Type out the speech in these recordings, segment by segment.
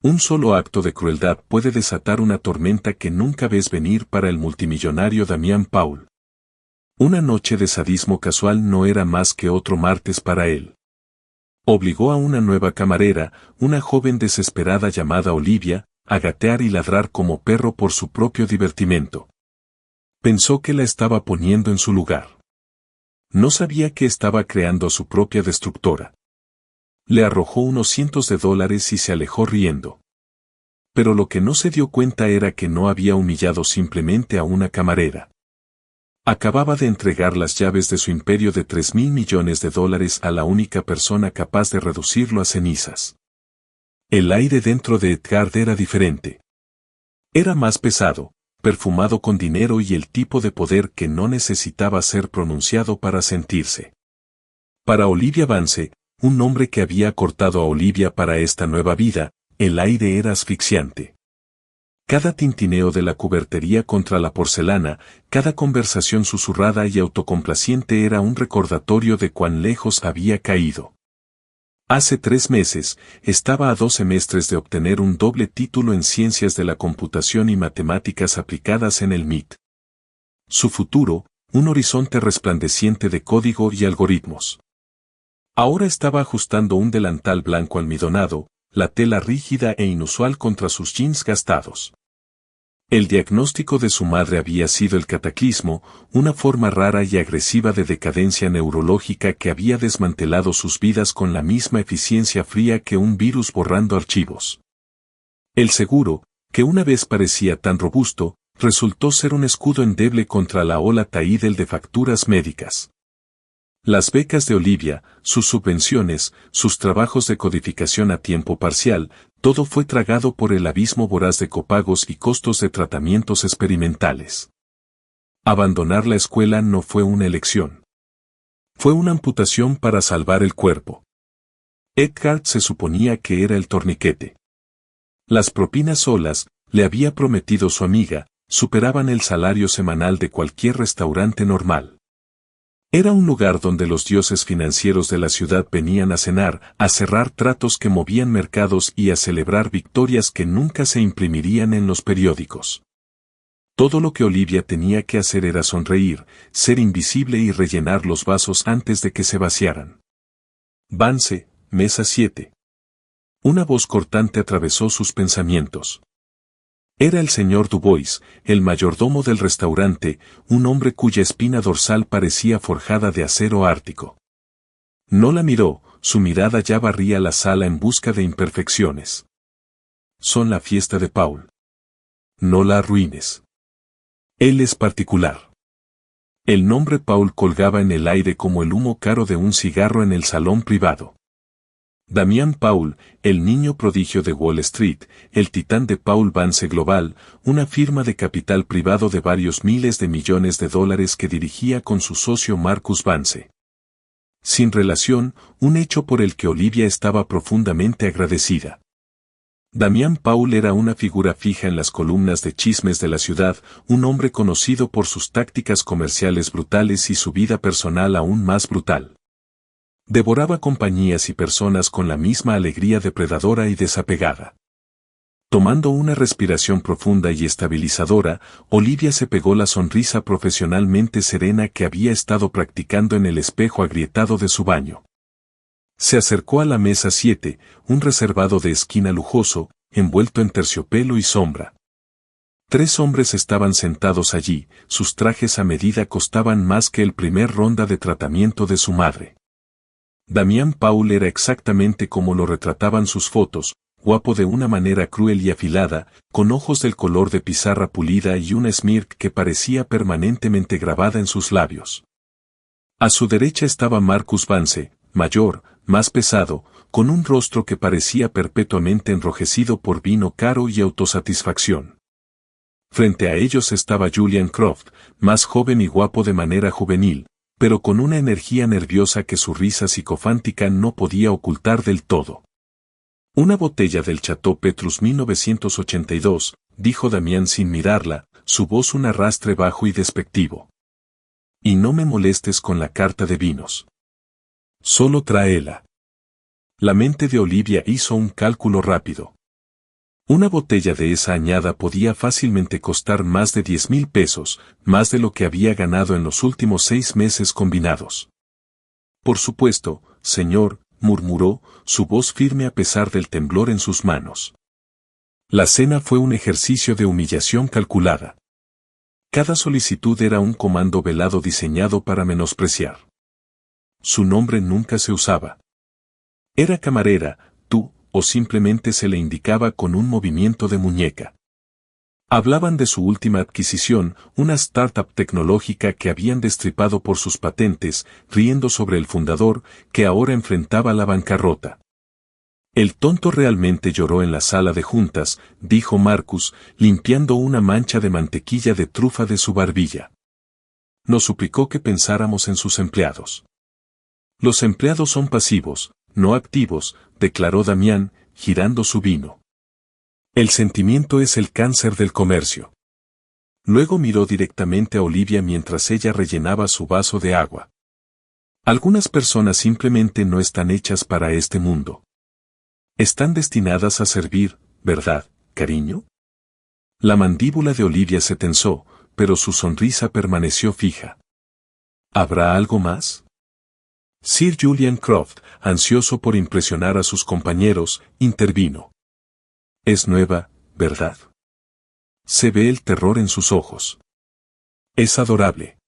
Un solo acto de crueldad puede desatar una tormenta que nunca ves venir para el multimillonario Damián Paul. Una noche de sadismo casual no era más que otro martes para él. Obligó a una nueva camarera, una joven desesperada llamada Olivia, a gatear y ladrar como perro por su propio divertimento. Pensó que la estaba poniendo en su lugar. No sabía que estaba creando a su propia destructora. Le arrojó unos cientos de dólares y se alejó riendo. Pero lo que no se dio cuenta era que no había humillado simplemente a una camarera. Acababa de entregar las llaves de su imperio de $3.000 millones a la única persona capaz de reducirlo a cenizas. El aire dentro de Edgard era diferente. Era más pesado, perfumado con dinero y el tipo de poder que no necesitaba ser pronunciado para sentirse. Para Olivia Vance, un hombre que había cortado a Olivia para esta nueva vida, el aire era asfixiante. Cada tintineo de la cubertería contra la porcelana, cada conversación susurrada y autocomplaciente era un recordatorio de cuán lejos había caído. Hace 3 meses, estaba a 2 semestres de obtener un doble título en Ciencias de la Computación y Matemáticas Aplicadas en el MIT. Su futuro, un horizonte resplandeciente de código y algoritmos. Ahora estaba ajustando un delantal blanco almidonado, la tela rígida e inusual contra sus jeans gastados. El diagnóstico de su madre había sido el cataclismo, una forma rara y agresiva de decadencia neurológica que había desmantelado sus vidas con la misma eficiencia fría que un virus borrando archivos. El seguro, que una vez parecía tan robusto, resultó ser un escudo endeble contra la ola taídel de facturas médicas. Las becas de Olivia, sus subvenciones, sus trabajos de codificación a tiempo parcial, todo fue tragado por el abismo voraz de copagos y costos de tratamientos experimentales. Abandonar la escuela no fue una elección. Fue una amputación para salvar el cuerpo. Edgard se suponía que era el torniquete. Las propinas solas, le había prometido su amiga, superaban el salario semanal de cualquier restaurante normal. Era un lugar donde los dioses financieros de la ciudad venían a cenar, a cerrar tratos que movían mercados y a celebrar victorias que nunca se imprimirían en los periódicos. Todo lo que Olivia tenía que hacer era sonreír, ser invisible y rellenar los vasos antes de que se vaciaran. Vance, mesa 7. Una voz cortante atravesó sus pensamientos. Era el señor Dubois, el mayordomo del restaurante, un hombre cuya espina dorsal parecía forjada de acero ártico. No la miró, su mirada ya barría la sala en busca de imperfecciones. Son la fiesta de Paul. No la arruines. Él es particular. El nombre Paul colgaba en el aire como el humo caro de un cigarro en el salón privado. Damián Paul, el niño prodigio de Wall Street, el titán de Paul Vance Global, una firma de capital privado de varios miles de millones de dólares que dirigía con su socio Marcus Vance. Sin relación, un hecho por el que Olivia estaba profundamente agradecida. Damián Paul era una figura fija en las columnas de chismes de la ciudad, un hombre conocido por sus tácticas comerciales brutales y su vida personal aún más brutal. Devoraba compañías y personas con la misma alegría depredadora y desapegada. Tomando una respiración profunda y estabilizadora, Olivia se pegó la sonrisa profesionalmente serena que había estado practicando en el espejo agrietado de su baño. Se acercó a la mesa 7, un reservado de esquina lujoso, envuelto en terciopelo y sombra. 3 hombres estaban sentados allí, sus trajes a medida costaban más que el primer ronda de tratamiento de su madre. Damián Paul era exactamente como lo retrataban sus fotos, guapo de una manera cruel y afilada, con ojos del color de pizarra pulida y una smirk que parecía permanentemente grabada en sus labios. A su derecha estaba Marcus Vance, mayor, más pesado, con un rostro que parecía perpetuamente enrojecido por vino caro y autosatisfacción. Frente a ellos estaba Julian Croft, más joven y guapo de manera juvenil, pero con una energía nerviosa que su risa psicofántica no podía ocultar del todo. Una botella del Chateau Petrus 1982, dijo Damián sin mirarla, su voz un arrastre bajo y despectivo. Y no me molestes con la carta de vinos. Solo tráela. La mente de Olivia hizo un cálculo rápido. Una botella de esa añada podía fácilmente costar más de 10,000 pesos, más de lo que había ganado en los últimos 6 meses combinados. Por supuesto, señor, murmuró, su voz firme a pesar del temblor en sus manos. La cena fue un ejercicio de humillación calculada. Cada solicitud era un comando velado diseñado para menospreciar. Su nombre nunca se usaba. Era camarera, tú, o simplemente se le indicaba con un movimiento de muñeca. Hablaban de su última adquisición, una startup tecnológica que habían destripado por sus patentes, riendo sobre el fundador, que ahora enfrentaba la bancarrota. El tonto realmente lloró en la sala de juntas, dijo Marcus, limpiando una mancha de mantequilla de trufa de su barbilla. Nos suplicó que pensáramos en sus empleados. Los empleados son pasivos, no activos, declaró Damián, girando su vino. El sentimiento es el cáncer del comercio. Luego miró directamente a Olivia mientras ella rellenaba su vaso de agua. Algunas personas simplemente no están hechas para este mundo. Están destinadas a servir, ¿verdad, cariño? La mandíbula de Olivia se tensó, pero su sonrisa permaneció fija. ¿Habrá algo más? Sir Julian Croft, ansioso por impresionar a sus compañeros, intervino. Es nueva, ¿verdad? Se ve el terror en sus ojos. Es adorable.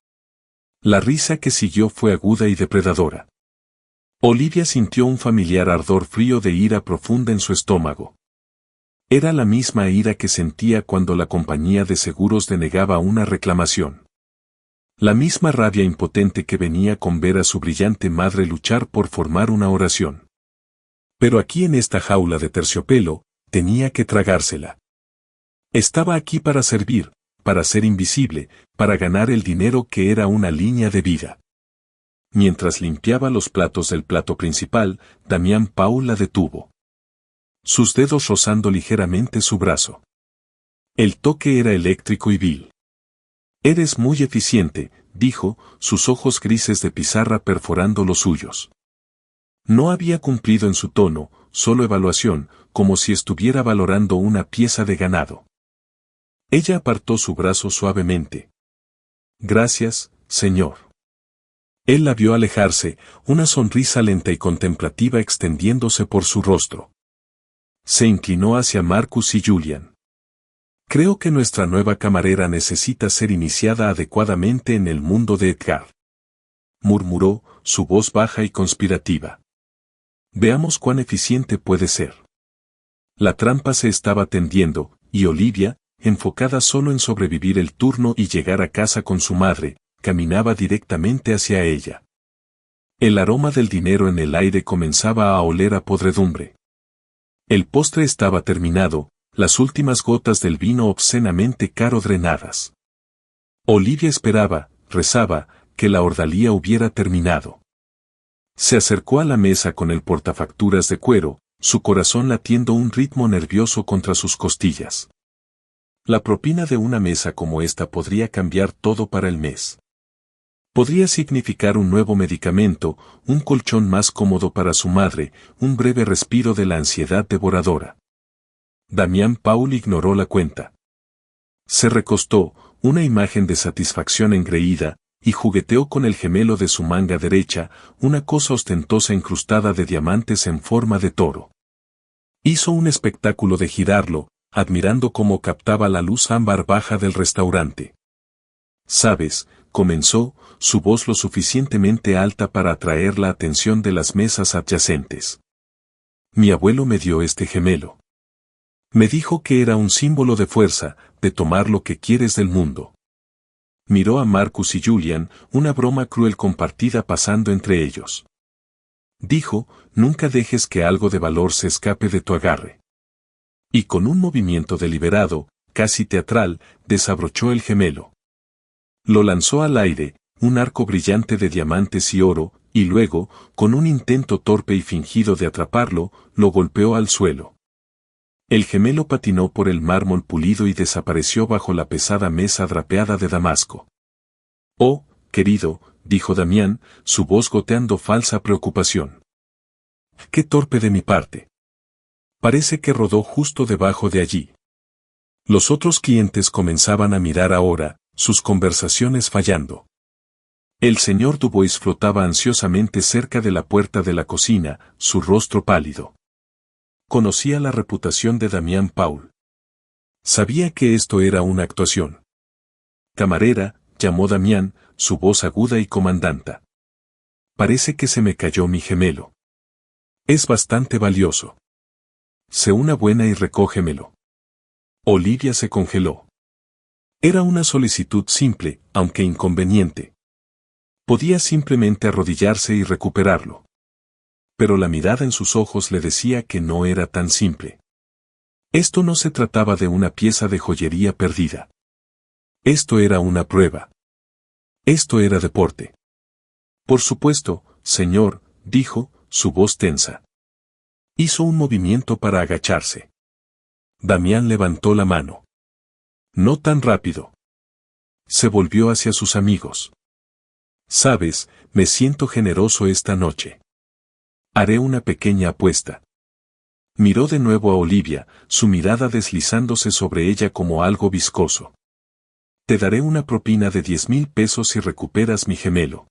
La risa que siguió fue aguda y depredadora. Olivia sintió un familiar ardor frío de ira profunda en su estómago. Era la misma ira que sentía cuando la compañía de seguros denegaba una reclamación. La misma rabia impotente que venía con ver a su brillante madre luchar por formar una oración. Pero aquí en esta jaula de terciopelo, tenía que tragársela. Estaba aquí para servir, para ser invisible, para ganar el dinero que era una línea de vida. Mientras limpiaba los platos del plato principal, Damián Paul la detuvo. Sus dedos rozando ligeramente su brazo. El toque era eléctrico y vil. Eres muy eficiente, dijo, sus ojos grises de pizarra perforando los suyos. No había cumplido en su tono, solo evaluación, como si estuviera valorando una pieza de ganado. Ella apartó su brazo suavemente. Gracias, señor. Él la vio alejarse, una sonrisa lenta y contemplativa extendiéndose por su rostro. Se inclinó hacia Marcus y Julian. Creo que nuestra nueva camarera necesita ser iniciada adecuadamente en el mundo de Edgar. Murmuró, su voz baja y conspirativa. Veamos cuán eficiente puede ser. La trampa se estaba tendiendo, y Olivia, enfocada solo en sobrevivir el turno y llegar a casa con su madre, caminaba directamente hacia ella. El aroma del dinero en el aire comenzaba a oler a podredumbre. El postre estaba terminado, las últimas gotas del vino obscenamente caro drenadas. Olivia esperaba, rezaba, que la ordalía hubiera terminado. Se acercó a la mesa con el portafacturas de cuero, su corazón latiendo un ritmo nervioso contra sus costillas. La propina de una mesa como esta podría cambiar todo para el mes. Podría significar un nuevo medicamento, un colchón más cómodo para su madre, un breve respiro de la ansiedad devoradora. Damián Paul ignoró la cuenta. Se recostó, una imagen de satisfacción engreída, y jugueteó con el gemelo de su manga derecha, una cosa ostentosa incrustada de diamantes en forma de toro. Hizo un espectáculo de girarlo, admirando cómo captaba la luz ámbar baja del restaurante. ¿Sabes?, comenzó, su voz lo suficientemente alta para atraer la atención de las mesas adyacentes. Mi abuelo me dio este gemelo. Me dijo que era un símbolo de fuerza, de tomar lo que quieres del mundo. Miró a Marcus y Julian, una broma cruel compartida pasando entre ellos. Dijo, nunca dejes que algo de valor se escape de tu agarre. Y con un movimiento deliberado, casi teatral, desabrochó el gemelo. Lo lanzó al aire, un arco brillante de diamantes y oro, y luego, con un intento torpe y fingido de atraparlo, lo golpeó al suelo. El gemelo patinó por el mármol pulido y desapareció bajo la pesada mesa drapeada de damasco. Oh, querido, dijo Damián, su voz goteando falsa preocupación. Qué torpe de mi parte. Parece que rodó justo debajo de allí. Los otros clientes comenzaban a mirar ahora, sus conversaciones fallando. El señor Dubois flotaba ansiosamente cerca de la puerta de la cocina, su rostro pálido. Conocía la reputación de Damián Paul. Sabía que esto era una actuación. Camarera, llamó Damián, su voz aguda y comandanta. Parece que se me cayó mi gemelo. Es bastante valioso. Sé una buena y recógemelo. Olivia se congeló. Era una solicitud simple, aunque inconveniente. Podía simplemente arrodillarse y recuperarlo. Pero la mirada en sus ojos le decía que no era tan simple. Esto no se trataba de una pieza de joyería perdida. Esto era una prueba. Esto era deporte. Por supuesto, señor, dijo, su voz tensa. Hizo un movimiento para agacharse. Damián levantó la mano. No tan rápido. Se volvió hacia sus amigos. Sabes, me siento generoso esta noche. Haré una pequeña apuesta. Miró de nuevo a Olivia, su mirada deslizándose sobre ella como algo viscoso. Te daré una propina de 10,000 pesos si recuperas mi gemelo.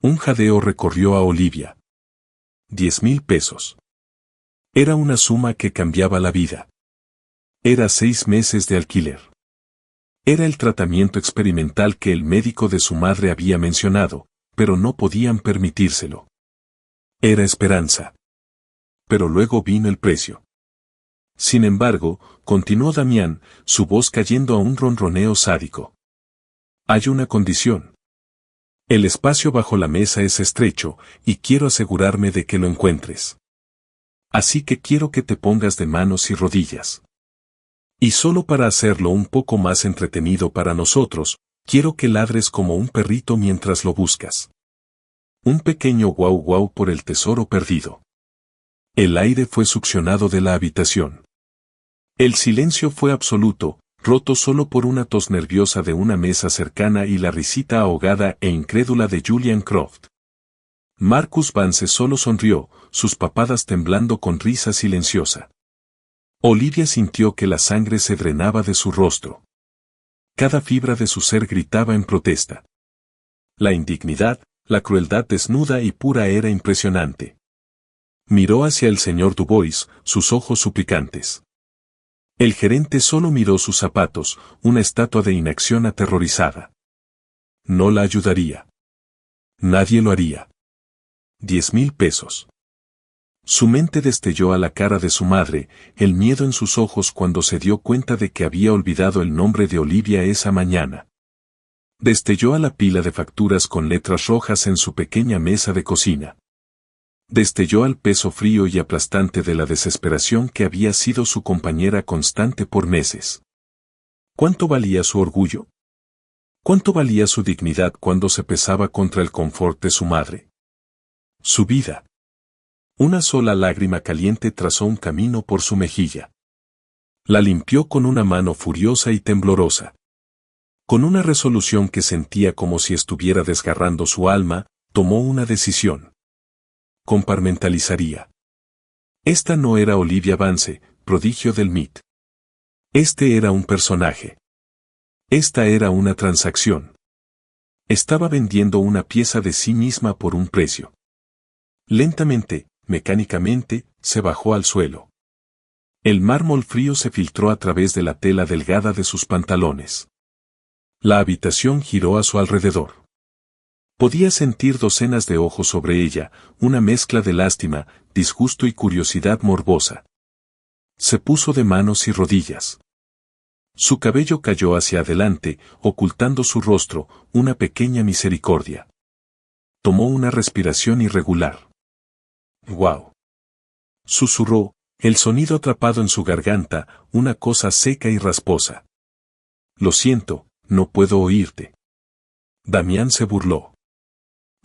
Un jadeo recorrió a Olivia. 10,000 pesos. Era una suma que cambiaba la vida. Era 6 meses de alquiler. Era el tratamiento experimental que el médico de su madre había mencionado, pero no podían permitírselo. Era esperanza. Pero luego vino el precio. Sin embargo, continuó Damián, su voz cayendo a un ronroneo sádico. Hay una condición. El espacio bajo la mesa es estrecho, y quiero asegurarme de que lo encuentres. Así que quiero que te pongas de manos y rodillas. Y solo para hacerlo un poco más entretenido para nosotros, quiero que ladres como un perrito mientras lo buscas. Un pequeño guau guau por el tesoro perdido. El aire fue succionado de la habitación. El silencio fue absoluto, roto solo por una tos nerviosa de una mesa cercana y la risita ahogada e incrédula de Julian Croft. Marcus Vance solo sonrió, sus papadas temblando con risa silenciosa. Olivia sintió que la sangre se drenaba de su rostro. Cada fibra de su ser gritaba en protesta. La indignidad, la crueldad desnuda y pura era impresionante. Miró hacia el señor Dubois, sus ojos suplicantes. El gerente solo miró sus zapatos, una estatua de inacción aterrorizada. No la ayudaría. Nadie lo haría. 10,000 pesos. Su mente destelló a la cara de su madre, el miedo en sus ojos cuando se dio cuenta de que había olvidado el nombre de Olivia esa mañana. Destelló a la pila de facturas con letras rojas en su pequeña mesa de cocina. Destelló al peso frío y aplastante de la desesperación que había sido su compañera constante por meses. ¿Cuánto valía su orgullo? ¿Cuánto valía su dignidad cuando se pesaba contra el confort de su madre? Su vida. Una sola lágrima caliente trazó un camino por su mejilla. La limpió con una mano furiosa y temblorosa. Con una resolución que sentía como si estuviera desgarrando su alma, tomó una decisión. Comparmentalizaría. Esta no era Olivia Vance, prodigio del MIT. Este era un personaje. Esta era una transacción. Estaba vendiendo una pieza de sí misma por un precio. Lentamente, mecánicamente, se bajó al suelo. El mármol frío se filtró a través de la tela delgada de sus pantalones. La habitación giró a su alrededor. Podía sentir docenas de ojos sobre ella, una mezcla de lástima, disgusto y curiosidad morbosa. Se puso de manos y rodillas. Su cabello cayó hacia adelante, ocultando su rostro, una pequeña misericordia. Tomó una respiración irregular. ¡Guau! Susurró, el sonido atrapado en su garganta, una cosa seca y rasposa. Lo siento, no puedo oírte. Damián se burló.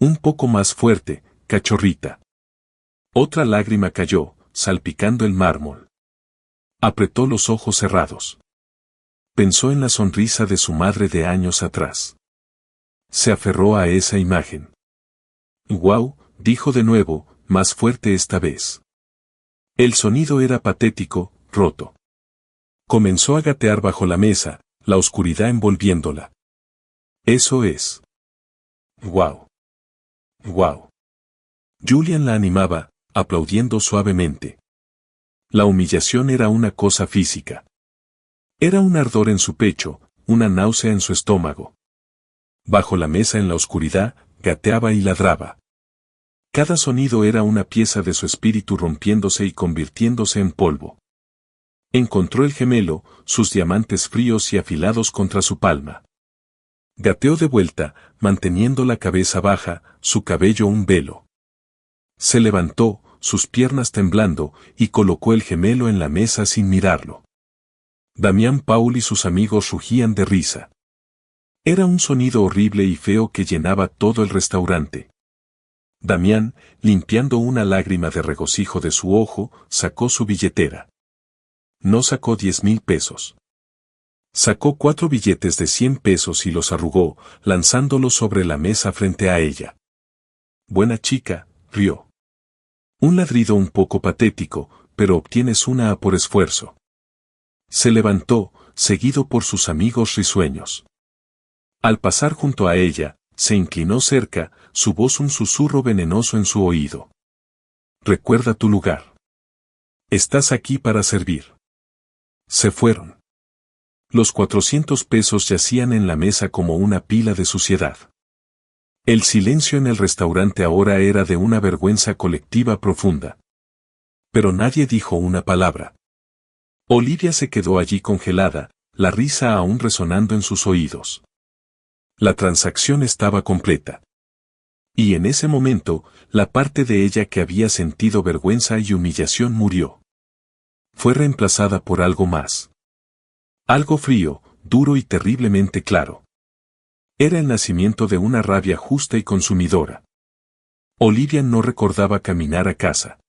Un poco más fuerte, cachorrita. Otra lágrima cayó, salpicando el mármol. Apretó los ojos cerrados. Pensó en la sonrisa de su madre de años atrás. Se aferró a esa imagen. «Guau», dijo de nuevo, más fuerte esta vez. El sonido era patético, roto. Comenzó a gatear bajo la mesa, la oscuridad envolviéndola. Eso es. ¡Guau! ¡Guau! Julian la animaba, aplaudiendo suavemente. La humillación era una cosa física. Era un ardor en su pecho, una náusea en su estómago. Bajo la mesa en la oscuridad, gateaba y ladraba. Cada sonido era una pieza de su espíritu rompiéndose y convirtiéndose en polvo. Encontró el gemelo, sus diamantes fríos y afilados contra su palma. Gateó de vuelta, manteniendo la cabeza baja, su cabello un velo. Se levantó, sus piernas temblando, y colocó el gemelo en la mesa sin mirarlo. Damián Paul y sus amigos rugían de risa. Era un sonido horrible y feo que llenaba todo el restaurante. Damián, limpiando una lágrima de regocijo de su ojo, sacó su billetera. No sacó 10,000 pesos. Sacó 4 billetes de 100 pesos y los arrugó, lanzándolos sobre la mesa frente a ella. Buena chica, rió. Un ladrido un poco patético, pero obtienes una A por esfuerzo. Se levantó, seguido por sus amigos risueños. Al pasar junto a ella, se inclinó cerca, su voz un susurro venenoso en su oído. Recuerda tu lugar. Estás aquí para servir. Se fueron. Los 400 pesos yacían en la mesa como una pila de suciedad. El silencio en el restaurante ahora era de una vergüenza colectiva profunda. Pero nadie dijo una palabra. Olivia se quedó allí congelada, la risa aún resonando en sus oídos. La transacción estaba completa. Y en ese momento, la parte de ella que había sentido vergüenza y humillación murió. Fue reemplazada por algo más. Algo frío, duro y terriblemente claro. Era el nacimiento de una rabia justa y consumidora. Olivia no recordaba caminar a casa.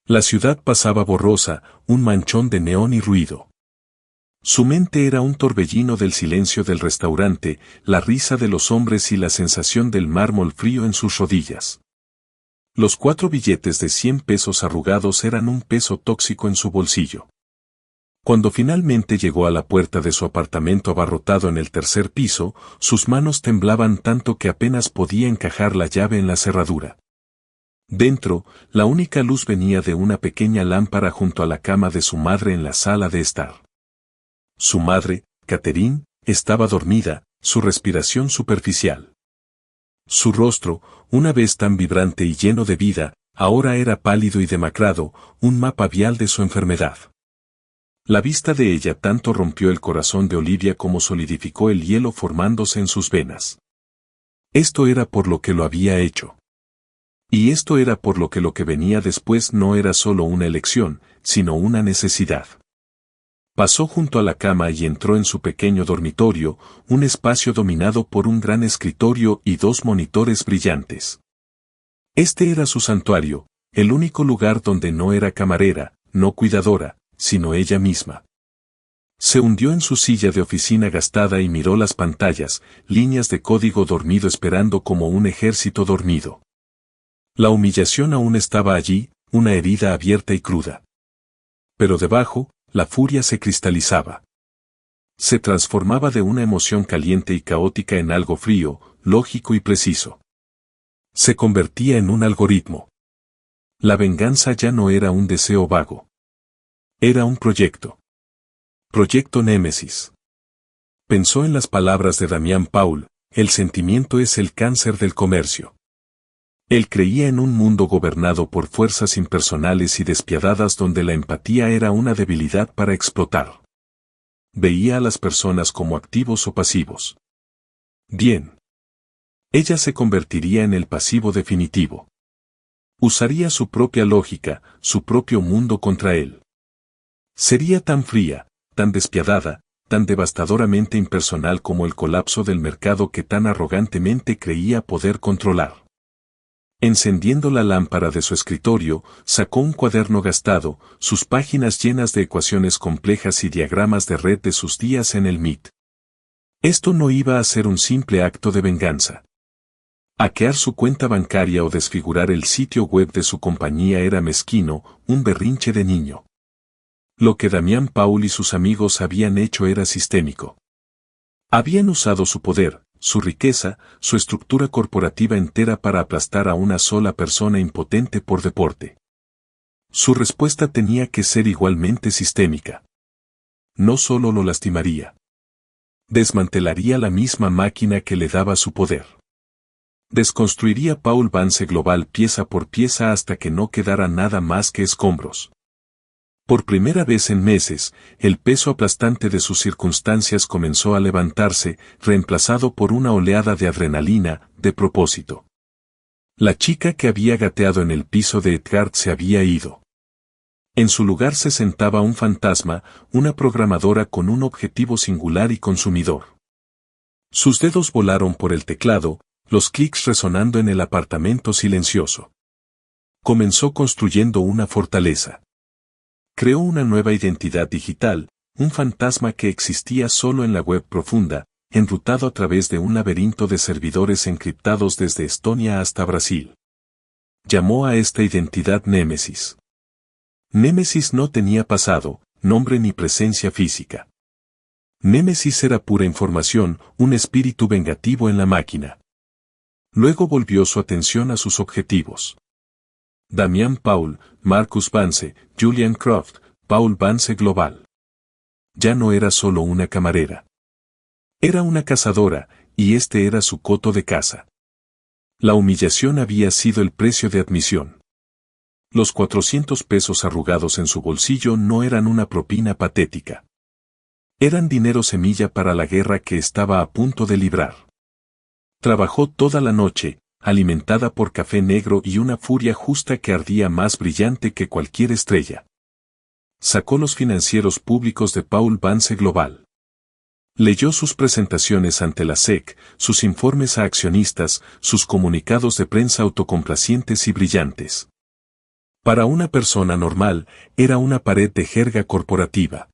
La ciudad pasaba borrosa, un manchón de neón y ruido. Su mente era un torbellino del silencio del restaurante, la risa de los hombres y la sensación del mármol frío en sus rodillas. Los 4 billetes de 100 pesos arrugados eran un peso tóxico en su bolsillo. Cuando finalmente llegó a la puerta de su apartamento abarrotado en el 3er piso, sus manos temblaban tanto que apenas podía encajar la llave en la cerradura. Dentro, la única luz venía de una pequeña lámpara junto a la cama de su madre en la sala de estar. Su madre, Catherine, estaba dormida, su respiración superficial. Su rostro, una vez tan vibrante y lleno de vida, ahora era pálido y demacrado, un mapa vial de su enfermedad. La vista de ella tanto rompió el corazón de Olivia como solidificó el hielo formándose en sus venas. Esto era por lo que lo había hecho. Y esto era por lo que venía después no era solo una elección, sino una necesidad. Pasó junto a la cama y entró en su pequeño dormitorio, un espacio dominado por un gran escritorio y 2 monitores brillantes. Este era su santuario, el único lugar donde no era camarera, no cuidadora, sino ella misma. Se hundió en su silla de oficina gastada y miró las pantallas, líneas de código dormido esperando como un ejército dormido. La humillación aún estaba allí, una herida abierta y cruda. Pero debajo, la furia se cristalizaba. Se transformaba de una emoción caliente y caótica en algo frío, lógico y preciso. Se convertía en un algoritmo. La venganza ya no era un deseo vago. Era un proyecto. Proyecto Némesis. Pensó en las palabras de Damián Paul, el sentimiento es el cáncer del comercio. Él creía en un mundo gobernado por fuerzas impersonales y despiadadas donde la empatía era una debilidad para explotar. Veía a las personas como activos o pasivos. Bien. Ella se convertiría en el pasivo definitivo. Usaría su propia lógica, su propio mundo contra él. Sería tan fría, tan despiadada, tan devastadoramente impersonal como el colapso del mercado que tan arrogantemente creía poder controlar. Encendiendo la lámpara de su escritorio, sacó un cuaderno gastado, sus páginas llenas de ecuaciones complejas y diagramas de red de sus días en el MIT. Esto no iba a ser un simple acto de venganza. Hackear su cuenta bancaria o desfigurar el sitio web de su compañía era mezquino, un berrinche de niño. Lo que Damián Paul y sus amigos habían hecho era sistémico. Habían usado su poder, su riqueza, su estructura corporativa entera para aplastar a una sola persona impotente por deporte. Su respuesta tenía que ser igualmente sistémica. No solo lo lastimaría. Desmantelaría la misma máquina que le daba su poder. Desconstruiría Paul Vance Global pieza por pieza hasta que no quedara nada más que escombros. Por primera vez en meses, el peso aplastante de sus circunstancias comenzó a levantarse, reemplazado por una oleada de adrenalina, de propósito. La chica que había gateado en el piso de Edgard se había ido. En su lugar se sentaba un fantasma, una programadora con un objetivo singular y consumidor. Sus dedos volaron por el teclado, los clics resonando en el apartamento silencioso. Comenzó construyendo una fortaleza. Creó una nueva identidad digital, un fantasma que existía solo en la web profunda, enrutado a través de un laberinto de servidores encriptados desde Estonia hasta Brasil. Llamó a esta identidad Némesis. Némesis no tenía pasado, nombre ni presencia física. Némesis era pura información, un espíritu vengativo en la máquina. Luego volvió su atención a sus objetivos. Damián Paul, Marcus Vance, Julian Croft, Paul Vance Global. Ya no era solo una camarera. Era una cazadora, y este era su coto de caza. La humillación había sido el precio de admisión. Los 400 pesos arrugados en su bolsillo no eran una propina patética. Eran dinero semilla para la guerra que estaba a punto de librar. Trabajó toda la noche, alimentada por café negro y una furia justa que ardía más brillante que cualquier estrella. Sacó los financieros públicos de Paul Vance Global. Leyó sus presentaciones ante la SEC, sus informes a accionistas, sus comunicados de prensa autocomplacientes y brillantes. Para una persona normal, era una pared de jerga corporativa.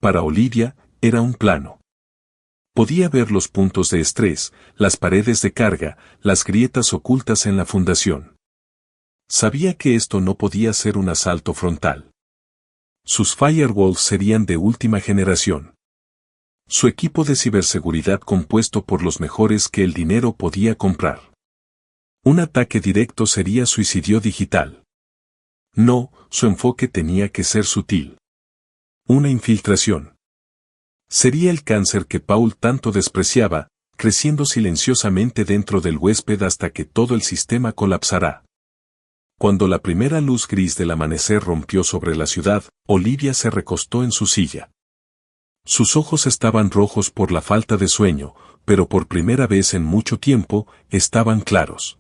Para Olivia, era un plano. Podía ver los puntos de estrés, las paredes de carga, las grietas ocultas en la fundación. Sabía que esto no podía ser un asalto frontal. Sus firewalls serían de última generación. Su equipo de ciberseguridad compuesto por los mejores que el dinero podía comprar. Un ataque directo sería suicidio digital. No, su enfoque tenía que ser sutil. Una infiltración. Sería el cáncer que Paul tanto despreciaba, creciendo silenciosamente dentro del huésped hasta que todo el sistema colapsará. Cuando la primera luz gris del amanecer rompió sobre la ciudad, Olivia se recostó en su silla. Sus ojos estaban rojos por la falta de sueño, pero por primera vez en mucho tiempo, estaban claros.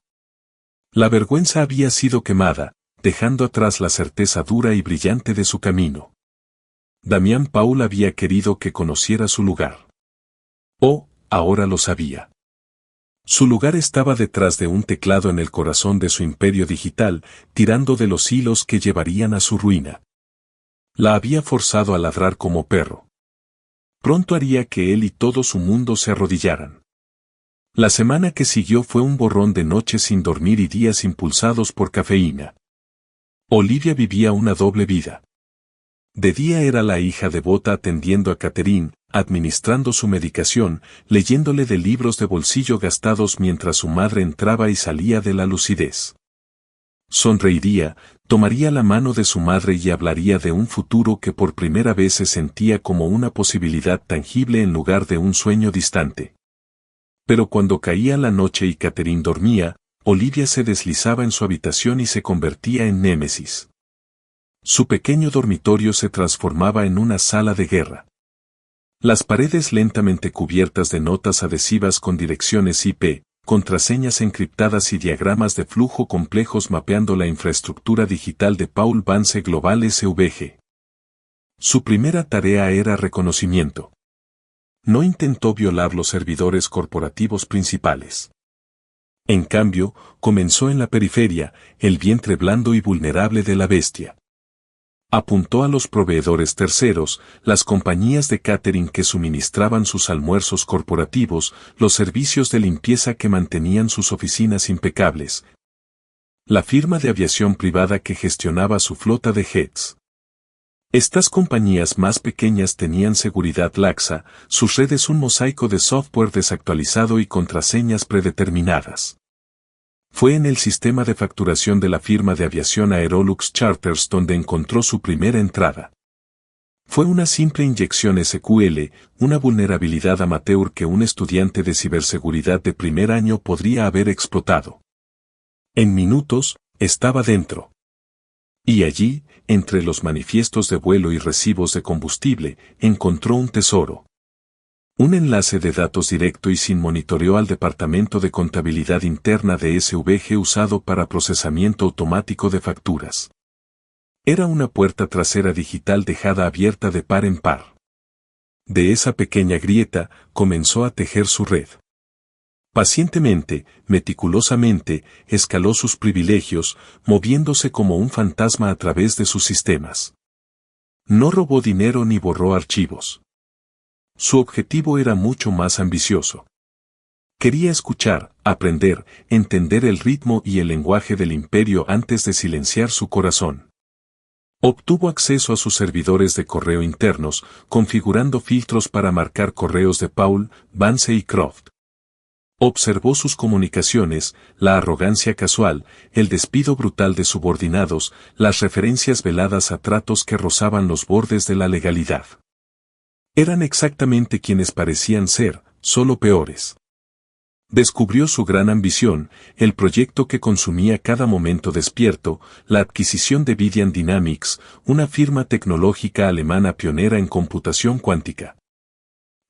La vergüenza había sido quemada, dejando atrás la certeza dura y brillante de su camino. Damián Paul había querido que conociera su lugar. Oh, ahora lo sabía. Su lugar estaba detrás de un teclado en el corazón de su imperio digital, tirando de los hilos que llevarían a su ruina. La había forzado a ladrar como perro. Pronto haría que él y todo su mundo se arrodillaran. La semana que siguió fue un borrón de noches sin dormir y días impulsados por cafeína. Olivia vivía una doble vida. De día era la hija devota atendiendo a Catherine, administrando su medicación, leyéndole de libros de bolsillo gastados mientras su madre entraba y salía de la lucidez. Sonreiría, tomaría la mano de su madre y hablaría de un futuro que por primera vez se sentía como una posibilidad tangible en lugar de un sueño distante. Pero cuando caía la noche y Catherine dormía, Olivia se deslizaba en su habitación y se convertía en Némesis. Su pequeño dormitorio se transformaba en una sala de guerra. Las paredes lentamente cubiertas de notas adhesivas con direcciones IP, contraseñas encriptadas y diagramas de flujo complejos mapeando la infraestructura digital de Paul Vance Global SVG. Su primera tarea era reconocimiento. No intentó violar los servidores corporativos principales. En cambio, comenzó en la periferia, el vientre blando y vulnerable de la bestia. Apuntó a los proveedores terceros, las compañías de catering que suministraban sus almuerzos corporativos, los servicios de limpieza que mantenían sus oficinas impecables, la firma de aviación privada que gestionaba su flota de jets. Estas compañías más pequeñas tenían seguridad laxa, sus redes un mosaico de software desactualizado y contraseñas predeterminadas. Fue en el sistema de facturación de la firma de aviación Aerolux Charters donde encontró su primera entrada. Fue una simple inyección SQL, una vulnerabilidad amateur que un estudiante de ciberseguridad de primer año podría haber explotado. En minutos, estaba dentro. Y allí, entre los manifiestos de vuelo y recibos de combustible, encontró un tesoro. Un enlace de datos directo y sin monitoreo al departamento de contabilidad interna de SVG usado para procesamiento automático de facturas. Era una puerta trasera digital dejada abierta de par en par. De esa pequeña grieta, comenzó a tejer su red. Pacientemente, meticulosamente, escaló sus privilegios, moviéndose como un fantasma a través de sus sistemas. No robó dinero ni borró archivos. Su objetivo era mucho más ambicioso. Quería escuchar, aprender, entender el ritmo y el lenguaje del imperio antes de silenciar su corazón. Obtuvo acceso a sus servidores de correo internos, configurando filtros para marcar correos de Paul, Vance y Croft. Observó sus comunicaciones, la arrogancia casual, el despido brutal de subordinados, las referencias veladas a tratos que rozaban los bordes de la legalidad. Eran exactamente quienes parecían ser, solo peores. Descubrió su gran ambición, el proyecto que consumía cada momento despierto, la adquisición de Vidian Dynamics, una firma tecnológica alemana pionera en computación cuántica.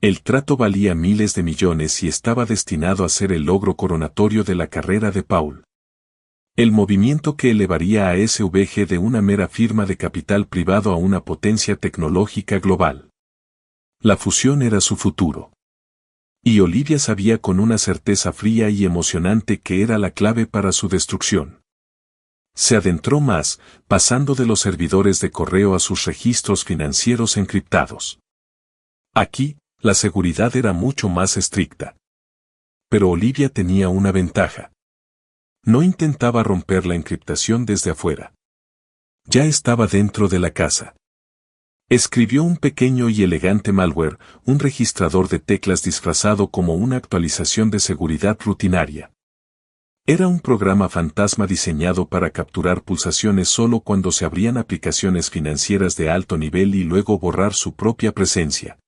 El trato valía miles de millones y estaba destinado a ser el logro coronatorio de la carrera de Paul. El movimiento que elevaría a SVG de una mera firma de capital privado a una potencia tecnológica global. La fusión era su futuro. Y Olivia sabía con una certeza fría y emocionante que era la clave para su destrucción. Se adentró más, pasando de los servidores de correo a sus registros financieros encriptados. Aquí, la seguridad era mucho más estricta. Pero Olivia tenía una ventaja. No intentaba romper la encriptación desde afuera. Ya estaba dentro de la casa. Escribió un pequeño y elegante malware, un registrador de teclas disfrazado como una actualización de seguridad rutinaria. Era un programa fantasma diseñado para capturar pulsaciones solo cuando se abrían aplicaciones financieras de alto nivel y luego borrar su propia presencia.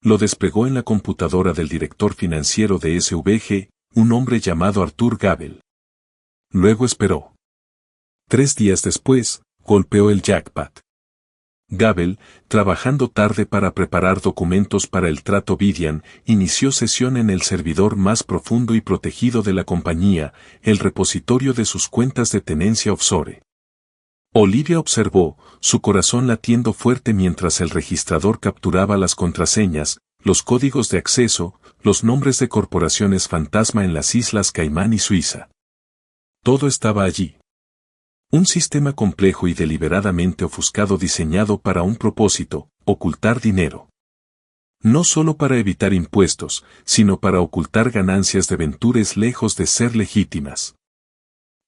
Lo desplegó en la computadora del director financiero de SVG, un hombre llamado Arthur Gabel. Luego esperó. 3 días después, golpeó el jackpot. Gabel, trabajando tarde para preparar documentos para el trato Vidian, inició sesión en el servidor más profundo y protegido de la compañía, el repositorio de sus cuentas de tenencia offshore. Olivia observó, su corazón latiendo fuerte mientras el registrador capturaba las contraseñas, los códigos de acceso, los nombres de corporaciones fantasma en las Islas Caimán y Suiza. Todo estaba allí. Un sistema complejo y deliberadamente ofuscado diseñado para un propósito, ocultar dinero. No solo para evitar impuestos, sino para ocultar ganancias de ventures lejos de ser legítimas.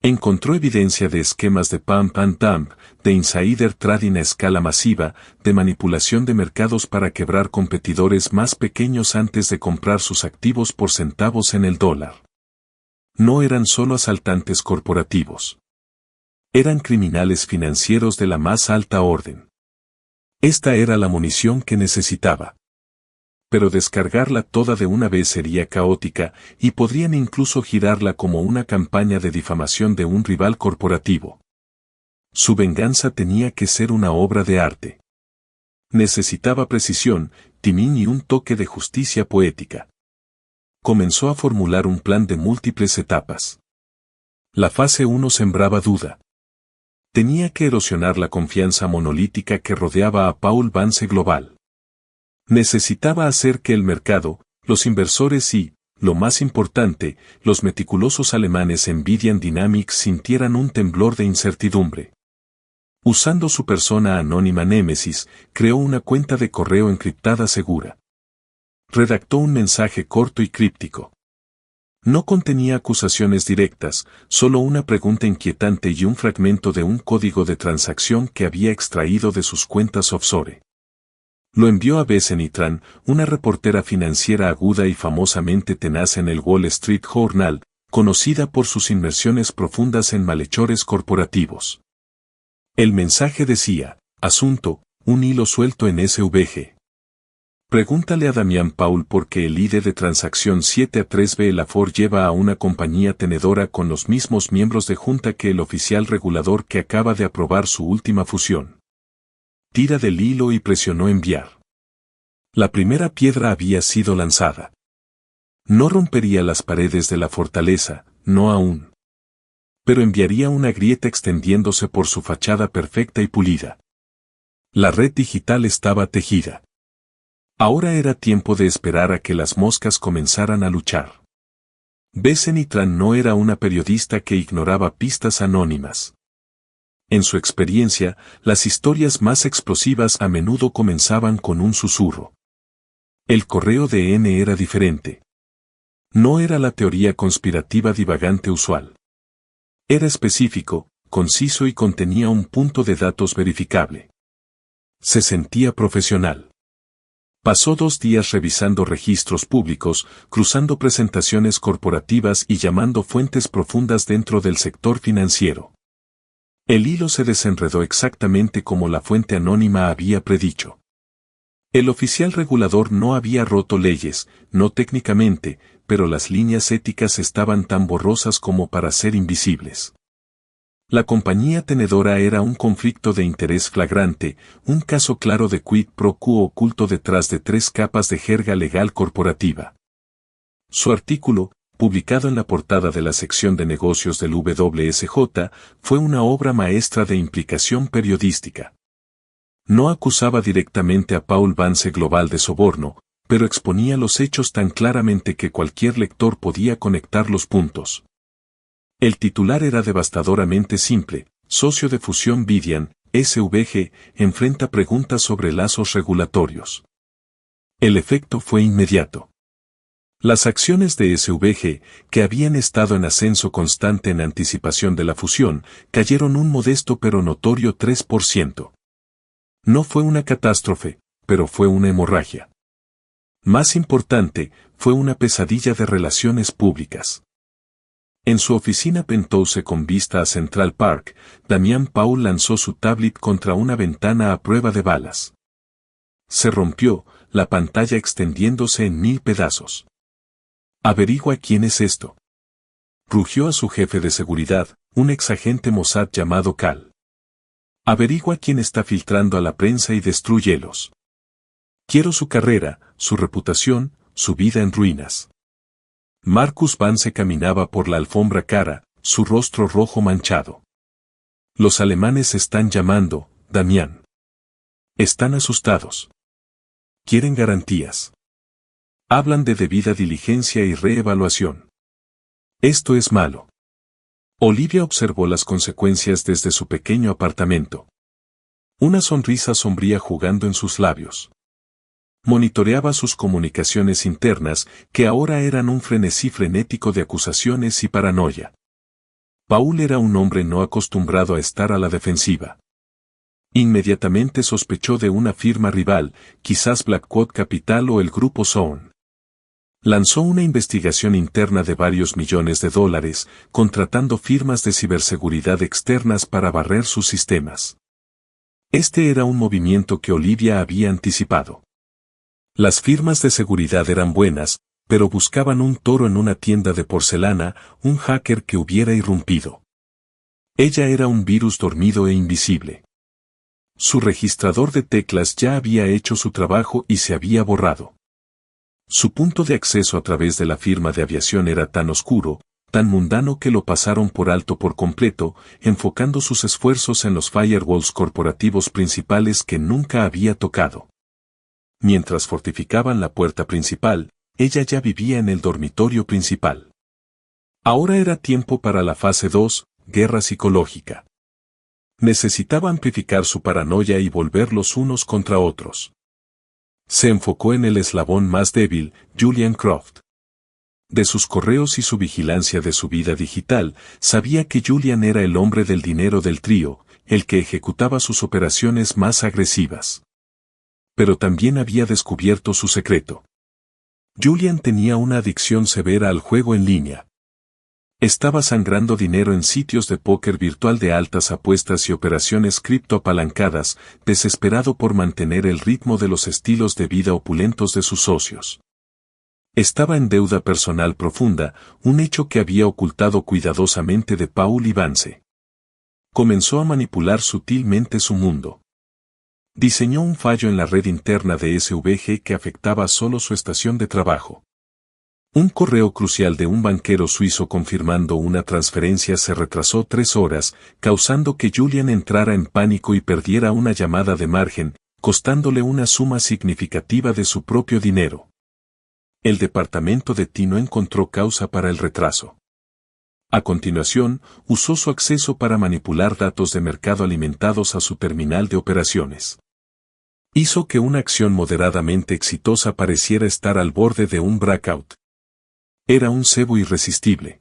Encontró evidencia de esquemas de pump and dump, de insider trading a escala masiva, de manipulación de mercados para quebrar competidores más pequeños antes de comprar sus activos por centavos en el dólar. No eran solo asaltantes corporativos. Eran criminales financieros de la más alta orden. Esta era la munición que necesitaba. Pero descargarla toda de una vez sería caótica, y podrían incluso girarla como una campaña de difamación de un rival corporativo. Su venganza tenía que ser una obra de arte. Necesitaba precisión, timing y un toque de justicia poética. Comenzó a formular un plan de múltiples etapas. La fase 1 sembraba duda. Tenía que erosionar la confianza monolítica que rodeaba a Paul Vance Global. Necesitaba hacer que el mercado, los inversores y, lo más importante, los meticulosos alemanes en Vidian Dynamics sintieran un temblor de incertidumbre. Usando su persona anónima Némesis, creó una cuenta de correo encriptada segura. Redactó un mensaje corto y críptico. No contenía acusaciones directas, solo una pregunta inquietante y un fragmento de un código de transacción que había extraído de sus cuentas offshore. Lo envió a Beth Nitran, una reportera financiera aguda y famosamente tenaz en el Wall Street Journal, conocida por sus inmersiones profundas en malhechores corporativos. El mensaje decía: asunto, un hilo suelto en SVG. Pregúntale a Damian Paul por qué el ID de transacción 7A3B Lafor lleva a una compañía tenedora con los mismos miembros de junta que el oficial regulador que acaba de aprobar su última fusión. Tira del hilo y presionó enviar. La primera piedra había sido lanzada. No rompería las paredes de la fortaleza, no aún. Pero enviaría una grieta extendiéndose por su fachada perfecta y pulida. La red digital estaba tejida. Ahora era tiempo de esperar a que las moscas comenzaran a luchar. Beth Nitran no era una periodista que ignoraba pistas anónimas. En su experiencia, las historias más explosivas a menudo comenzaban con un susurro. El correo de N era diferente. No era la teoría conspirativa divagante usual. Era específico, conciso y contenía un punto de datos verificable. Se sentía profesional. Pasó 2 días revisando registros públicos, cruzando presentaciones corporativas y llamando fuentes profundas dentro del sector financiero. El hilo se desenredó exactamente como la fuente anónima había predicho. El oficial regulador no había roto leyes, no técnicamente, pero las líneas éticas estaban tan borrosas como para ser invisibles. La compañía tenedora era un conflicto de interés flagrante, un caso claro de quid pro quo oculto detrás de 3 capas de jerga legal corporativa. Su artículo, publicado en la portada de la sección de negocios del WSJ, fue una obra maestra de implicación periodística. No acusaba directamente a Paul Vance Global de soborno, pero exponía los hechos tan claramente que cualquier lector podía conectar los puntos. El titular era devastadoramente simple: socio de fusión Vidian, SVG, enfrenta preguntas sobre lazos regulatorios. El efecto fue inmediato. Las acciones de SVG, que habían estado en ascenso constante en anticipación de la fusión, cayeron un modesto pero notorio 3%. No fue una catástrofe, pero fue una hemorragia. Más importante, fue una pesadilla de relaciones públicas. En su oficina Penthouse con vista a Central Park, Damian Paul lanzó su tablet contra una ventana a prueba de balas. Se rompió, la pantalla extendiéndose en 1000 pedazos. «Averigua quién es esto», rugió a su jefe de seguridad, un exagente Mossad llamado Cal. «Averigua quién está filtrando a la prensa y destrúyelos. Quiero su carrera, su reputación, su vida en ruinas». Marcus Vance caminaba por la alfombra cara, su rostro rojo manchado. «Los alemanes están llamando, Damián. Están asustados. Quieren garantías. Hablan de debida diligencia y reevaluación. Esto es malo». Olivia observó las consecuencias desde su pequeño apartamento. Una sonrisa sombría jugando en sus labios. Monitoreaba sus comunicaciones internas, que ahora eran un frenesí frenético de acusaciones y paranoia. Paul era un hombre no acostumbrado a estar a la defensiva. Inmediatamente sospechó de una firma rival, quizás Blackwood Capital o el Grupo Sohn. Lanzó una investigación interna de varios millones de dólares, contratando firmas de ciberseguridad externas para barrer sus sistemas. Este era un movimiento que Olivia había anticipado. Las firmas de seguridad eran buenas, pero buscaban un toro en una tienda de porcelana, un hacker que hubiera irrumpido. Ella era un virus dormido e invisible. Su registrador de teclas ya había hecho su trabajo y se había borrado. Su punto de acceso a través de la firma de aviación era tan oscuro, tan mundano que lo pasaron por alto por completo, enfocando sus esfuerzos en los firewalls corporativos principales que nunca había tocado. Mientras fortificaban la puerta principal, ella ya vivía en el dormitorio principal. Ahora era tiempo para la fase 2, guerra psicológica. Necesitaba amplificar su paranoia y volverlos unos contra otros. Se enfocó en el eslabón más débil, Julian Croft. De sus correos y su vigilancia de su vida digital, sabía que Julian era el hombre del dinero del trío, el que ejecutaba sus operaciones más agresivas. Pero también había descubierto su secreto. Julian tenía una adicción severa al juego en línea. Estaba sangrando dinero en sitios de póker virtual de altas apuestas y operaciones criptoapalancadas, desesperado por mantener el ritmo de los estilos de vida opulentos de sus socios. Estaba en deuda personal profunda, un hecho que había ocultado cuidadosamente de Paul y Vance. Comenzó a manipular sutilmente su mundo. Diseñó un fallo en la red interna de SVG que afectaba solo su estación de trabajo. Un correo crucial de un banquero suizo confirmando una transferencia se retrasó 3 horas, causando que Julian entrara en pánico y perdiera una llamada de margen, costándole una suma significativa de su propio dinero. El departamento de TI no encontró causa para el retraso. A continuación, usó su acceso para manipular datos de mercado alimentados a su terminal de operaciones. Hizo que una acción moderadamente exitosa pareciera estar al borde de un blackout. Era un cebo irresistible.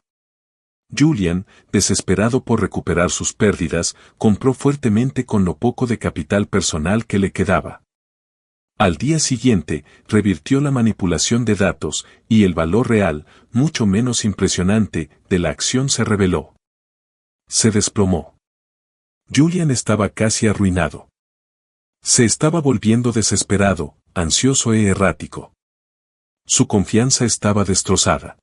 Julian, desesperado por recuperar sus pérdidas, compró fuertemente con lo poco de capital personal que le quedaba. Al día siguiente, revirtió la manipulación de datos, y el valor real, mucho menos impresionante, de la acción se reveló. Se desplomó. Julian estaba casi arruinado. Se estaba volviendo desesperado, ansioso e errático. Su confianza estaba destrozada.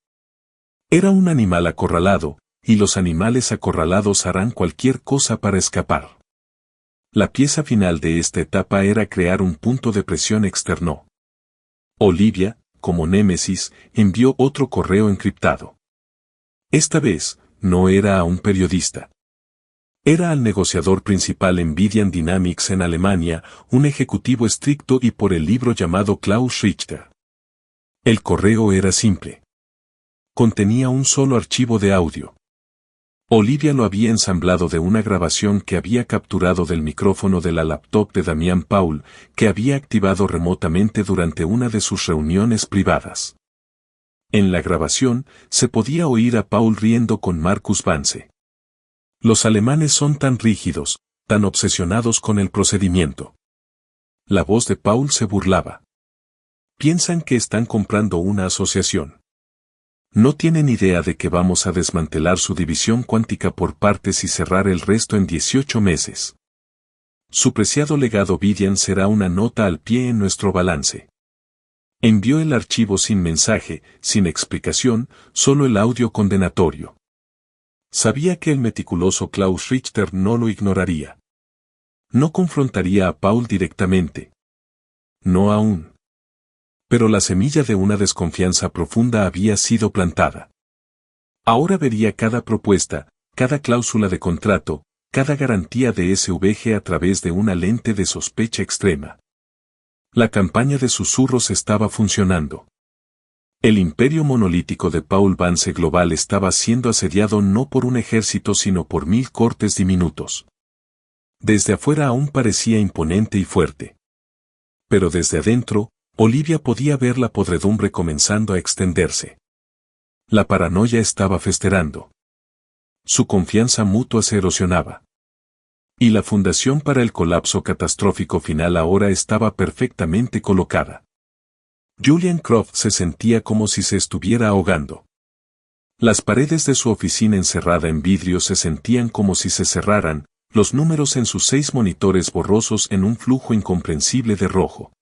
Era un animal acorralado, y los animales acorralados harán cualquier cosa para escapar. La pieza final de esta etapa era crear un punto de presión externo. Olivia, como némesis, envió otro correo encriptado. Esta vez, no era a un periodista. Era al negociador principal Nvidia Dynamics en Alemania, un ejecutivo estricto y por el libro llamado Klaus Richter. El correo era simple. Contenía un solo archivo de audio. Olivia lo había ensamblado de una grabación que había capturado del micrófono de la laptop de Damian Paul, que había activado remotamente durante una de sus reuniones privadas. En la grabación, se podía oír a Paul riendo con Marcus Vance. Los alemanes son tan rígidos, tan obsesionados con el procedimiento. La voz de Paul se burlaba. Piensan que están comprando una asociación. No tienen idea de que vamos a desmantelar su división cuántica por partes y cerrar el resto en 18 meses. Su preciado legado Vidian será una nota al pie en nuestro balance. Envió el archivo sin mensaje, sin explicación, solo el audio condenatorio. Sabía que el meticuloso Klaus Richter no lo ignoraría. No confrontaría a Paul directamente. No aún. Pero la semilla de una desconfianza profunda había sido plantada. Ahora vería cada propuesta, cada cláusula de contrato, cada garantía de SVG a través de una lente de sospecha extrema. La campaña de susurros estaba funcionando. El imperio monolítico de Paul Vance Global estaba siendo asediado no por un ejército sino por 1000 cortes diminutos. Desde afuera aún parecía imponente y fuerte. Pero desde adentro, Olivia podía ver la podredumbre comenzando a extenderse. La paranoia estaba festejando. Su confianza mutua se erosionaba. Y la fundación para el colapso catastrófico final ahora estaba perfectamente colocada. Julian Croft se sentía como si se estuviera ahogando. Las paredes de su oficina encerrada en vidrio se sentían como si se cerraran, los números en sus 6 monitores borrosos en un flujo incomprensible de rojo.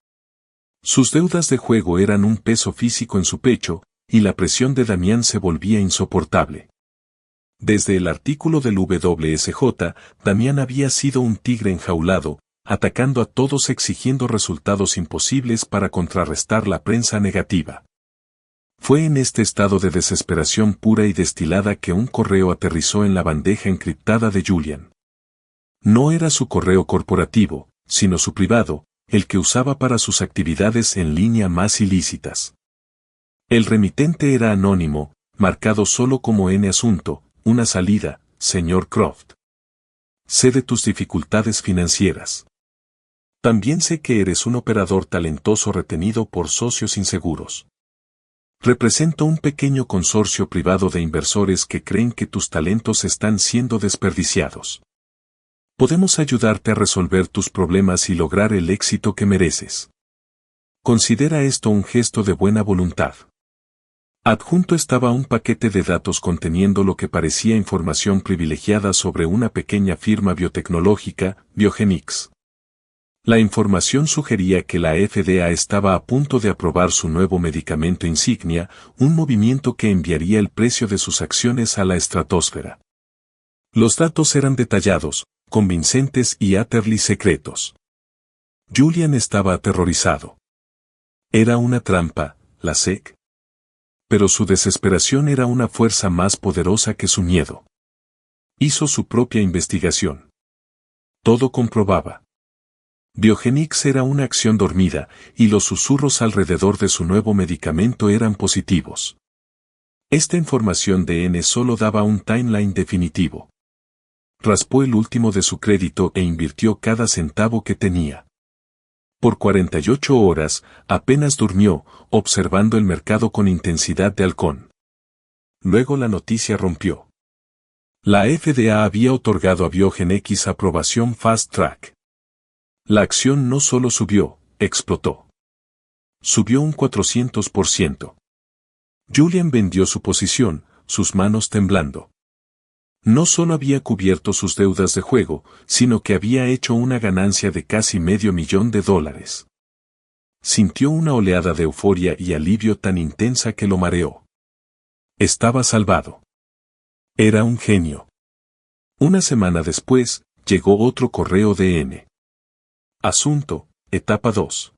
Sus deudas de juego eran un peso físico en su pecho, y la presión de Damián se volvía insoportable. Desde el artículo del WSJ, Damián había sido un tigre enjaulado, atacando a todos exigiendo resultados imposibles para contrarrestar la prensa negativa. Fue en este estado de desesperación pura y destilada que un correo aterrizó en la bandeja encriptada de Julian. No era su correo corporativo, sino su privado, el que usaba para sus actividades en línea más ilícitas. El remitente era anónimo, marcado solo como N asunto, una salida, señor Croft. Sé de tus dificultades financieras. También sé que eres un operador talentoso retenido por socios inseguros. Represento un pequeño consorcio privado de inversores que creen que tus talentos están siendo desperdiciados. Podemos ayudarte a resolver tus problemas y lograr el éxito que mereces. Considera esto un gesto de buena voluntad. Adjunto estaba un paquete de datos conteniendo lo que parecía información privilegiada sobre una pequeña firma biotecnológica, Biogenix. La información sugería que la FDA estaba a punto de aprobar su nuevo medicamento insignia, un movimiento que enviaría el precio de sus acciones a la estratosfera. Los datos eran detallados, convincentes y utterly secretos. Julian estaba aterrorizado. Era una trampa, la SEC. Pero su desesperación era una fuerza más poderosa que su miedo. Hizo su propia investigación. Todo comprobaba. Biogenix era una acción dormida, y los susurros alrededor de su nuevo medicamento eran positivos. Esta información de N solo daba un timeline definitivo. Raspó el último de su crédito e invirtió cada centavo que tenía. Por 48 horas, apenas durmió, observando el mercado con intensidad de halcón. Luego la noticia rompió. La FDA había otorgado a Biogenix aprobación Fast Track. La acción no solo subió, explotó. Subió un 400%. Julian vendió su posición, sus manos temblando. No solo había cubierto sus deudas de juego, sino que había hecho una ganancia de casi $500,000. Sintió una oleada de euforia y alivio tan intensa que lo mareó. Estaba salvado. Era un genio. Una semana después, llegó otro correo de N. Asunto, etapa 2.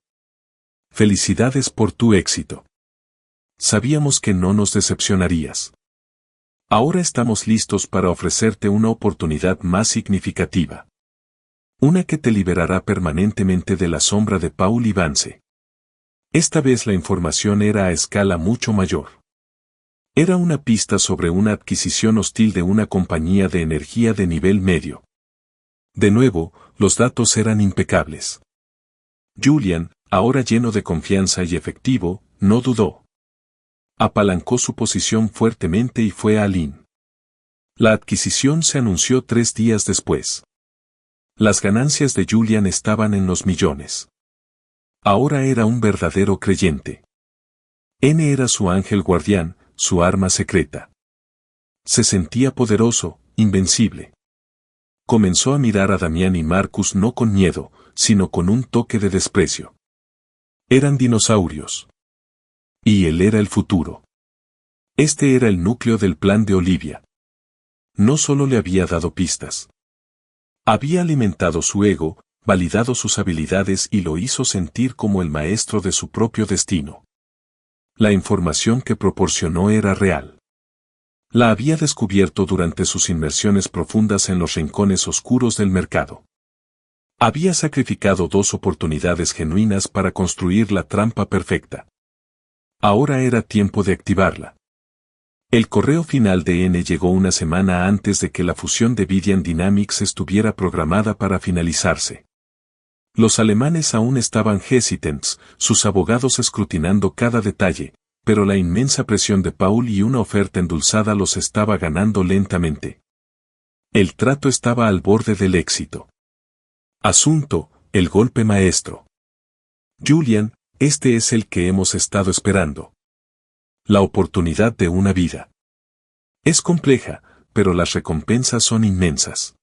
Felicidades por tu éxito. Sabíamos que no nos decepcionarías. Ahora estamos listos para ofrecerte una oportunidad más significativa. Una que te liberará permanentemente de la sombra de Paul y Vance. Esta vez la información era a escala mucho mayor. Era una pista sobre una adquisición hostil de una compañía de energía de nivel medio. De nuevo, los datos eran impecables. Julian, ahora lleno de confianza y efectivo, no dudó. Apalancó su posición fuertemente y fue a Lynn. La adquisición se anunció 3 días después. Las ganancias de Julian estaban en los millones. Ahora era un verdadero creyente. N era su ángel guardián, su arma secreta. Se sentía poderoso, invencible. Comenzó a mirar a Damián y Marcus no con miedo, sino con un toque de desprecio. Eran dinosaurios. Y él era el futuro. Este era el núcleo del plan de Olivia. No solo le había dado pistas. Había alimentado su ego, validado sus habilidades y lo hizo sentir como el maestro de su propio destino. La información que proporcionó era real. La había descubierto durante sus inmersiones profundas en los rincones oscuros del mercado. Había sacrificado 2 oportunidades genuinas para construir la trampa perfecta. Ahora era tiempo de activarla. El correo final de N llegó una semana antes de que la fusión de Vidian Dynamics estuviera programada para finalizarse. Los alemanes aún estaban hesitants, sus abogados escrutinando cada detalle, pero la inmensa presión de Paul y una oferta endulzada los estaba ganando lentamente. El trato estaba al borde del éxito. Asunto, el golpe maestro. Julian, este es el que hemos estado esperando. La oportunidad de una vida. Es compleja, pero las recompensas son inmensas.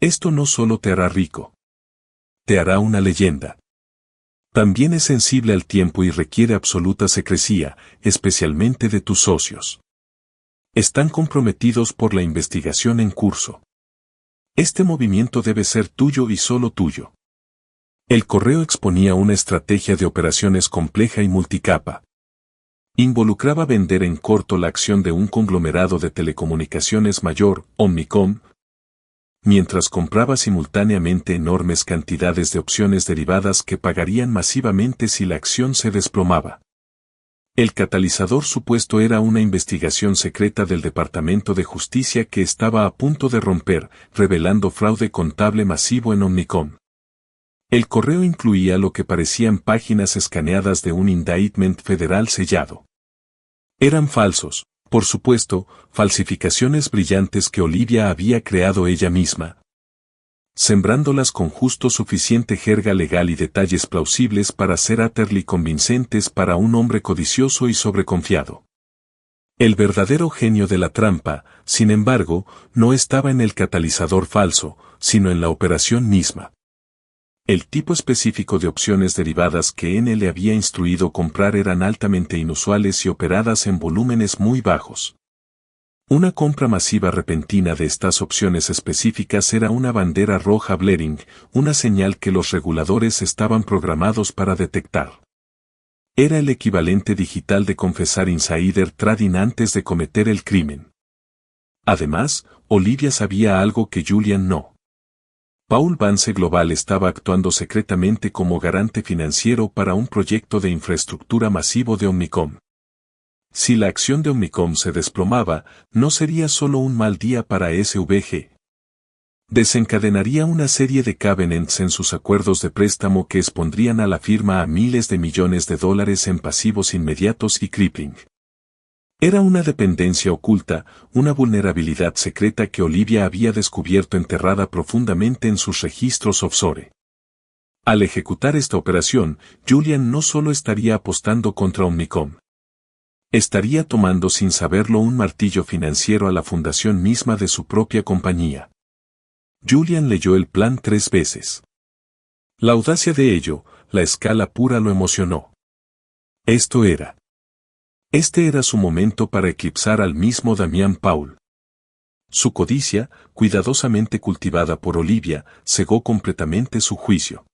Esto no solo te hará rico. Te hará una leyenda. También es sensible al tiempo y requiere absoluta secrecía, especialmente de tus socios. Están comprometidos por la investigación en curso. Este movimiento debe ser tuyo y solo tuyo. El correo exponía una estrategia de operaciones compleja y multicapa. Involucraba vender en corto la acción de un conglomerado de telecomunicaciones mayor, Omnicom, mientras compraba simultáneamente enormes cantidades de opciones derivadas que pagarían masivamente si la acción se desplomaba. El catalizador supuesto era una investigación secreta del Departamento de Justicia que estaba a punto de romper, revelando fraude contable masivo en Omnicom. El correo incluía lo que parecían páginas escaneadas de un indictment federal sellado. Eran falsos, por supuesto, falsificaciones brillantes que Olivia había creado ella misma, sembrándolas con justo suficiente jerga legal y detalles plausibles para ser utterly convincentes para un hombre codicioso y sobreconfiado. El verdadero genio de la trampa, sin embargo, no estaba en el catalizador falso, sino en la operación misma. El tipo específico de opciones derivadas que N le había instruido comprar eran altamente inusuales y operadas en volúmenes muy bajos. Una compra masiva repentina de estas opciones específicas era una bandera roja blaring, una señal que los reguladores estaban programados para detectar. Era el equivalente digital de confesar insider trading antes de cometer el crimen. Además, Olivia sabía algo que Julian no. Paul Vance Global estaba actuando secretamente como garante financiero para un proyecto de infraestructura masivo de Omnicom. Si la acción de Omnicom se desplomaba, no sería solo un mal día para SVG. Desencadenaría una serie de covenants en sus acuerdos de préstamo que expondrían a la firma a miles de millones de dólares en pasivos inmediatos y crippling. Era una dependencia oculta, una vulnerabilidad secreta que Olivia había descubierto enterrada profundamente en sus registros offshore. Al ejecutar esta operación, Julian no solo estaría apostando contra Omnicom. Estaría tomando sin saberlo un martillo financiero a la fundación misma de su propia compañía. Julian leyó el plan 3 veces. La audacia de ello, la escala pura lo emocionó. Este era su momento para eclipsar al mismo Damian Paul. Su codicia, cuidadosamente cultivada por Olivia, cegó completamente su juicio.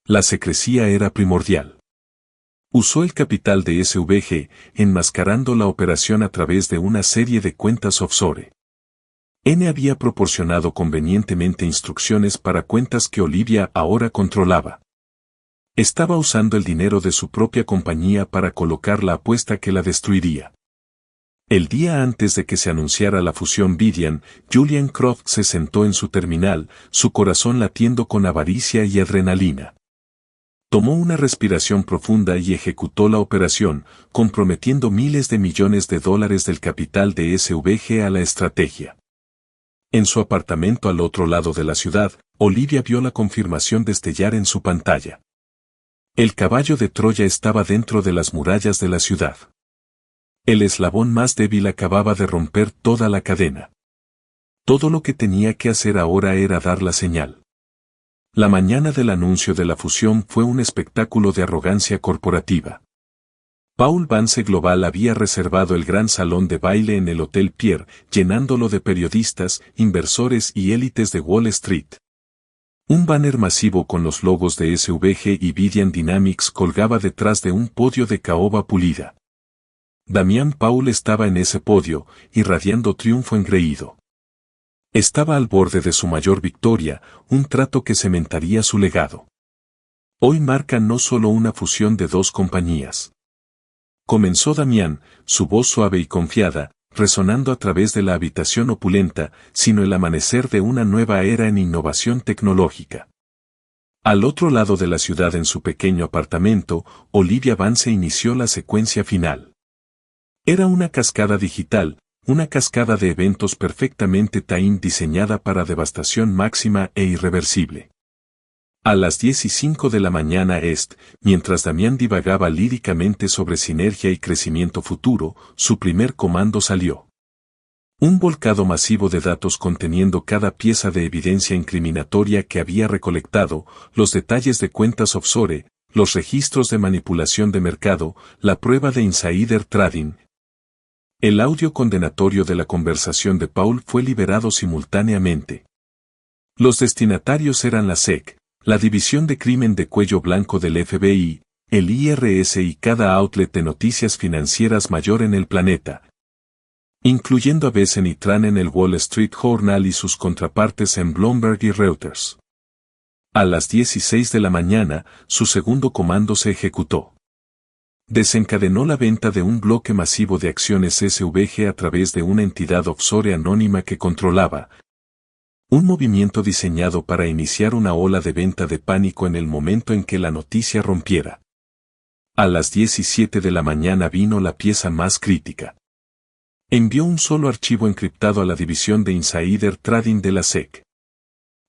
La secrecía era primordial. Usó el capital de SVG, enmascarando la operación a través de una serie de cuentas offshore. N había proporcionado convenientemente instrucciones para cuentas que Olivia ahora controlaba. Estaba usando el dinero de su propia compañía para colocar la apuesta que la destruiría. El día antes de que se anunciara la fusión Vidian, Julian Croft se sentó en su terminal, su corazón latiendo con avaricia y adrenalina. Tomó una respiración profunda y ejecutó la operación, comprometiendo miles de millones de dólares del capital de SVG a la estrategia. En su apartamento al otro lado de la ciudad, Olivia vio la confirmación destellar en su pantalla. El caballo de Troya estaba dentro de las murallas de la ciudad. El eslabón más débil acababa de romper toda la cadena. Todo lo que tenía que hacer ahora era dar la señal. La mañana del anuncio de la fusión fue un espectáculo de arrogancia corporativa. Paul Vance Global había reservado el gran salón de baile en el Hotel Pierre, llenándolo de periodistas, inversores y élites de Wall Street. Un banner masivo con los logos de SVG y Vidian Dynamics colgaba detrás de un podio de caoba pulida. Damian Paul estaba en ese podio, irradiando triunfo engreído. Estaba al borde de su mayor victoria, un trato que cementaría su legado. Hoy marca no solo una fusión de dos compañías. Comenzó Damián, su voz suave y confiada, resonando a través de la habitación opulenta, sino el amanecer de una nueva era en innovación tecnológica. Al otro lado de la ciudad en su pequeño apartamento, Olivia Vance inició la secuencia final. Era una cascada digital, una cascada de eventos perfectamente diseñada para devastación máxima e irreversible. A las 10:05 de la mañana mientras Damián divagaba líricamente sobre sinergia y crecimiento futuro, su primer comando salió. Un volcado masivo de datos conteniendo cada pieza de evidencia incriminatoria que había recolectado, los detalles de cuentas offshore, los registros de manipulación de mercado, la prueba de insider trading. El audio condenatorio de la conversación de Paul fue liberado simultáneamente. Los destinatarios eran la SEC, la División de Crimen de Cuello Blanco del FBI, el IRS y cada outlet de noticias financieras mayor en el planeta, incluyendo a Besen y Tran en el Wall Street Journal y sus contrapartes en Bloomberg y Reuters. A las 10:06 de la mañana, su segundo comando se ejecutó. Desencadenó la venta de un bloque masivo de acciones SVG a través de una entidad offshore anónima que controlaba. Un movimiento diseñado para iniciar una ola de venta de pánico en el momento en que la noticia rompiera. A las 17 de la mañana vino la pieza más crítica. Envió un solo archivo encriptado a la división de Insider Trading de la SEC.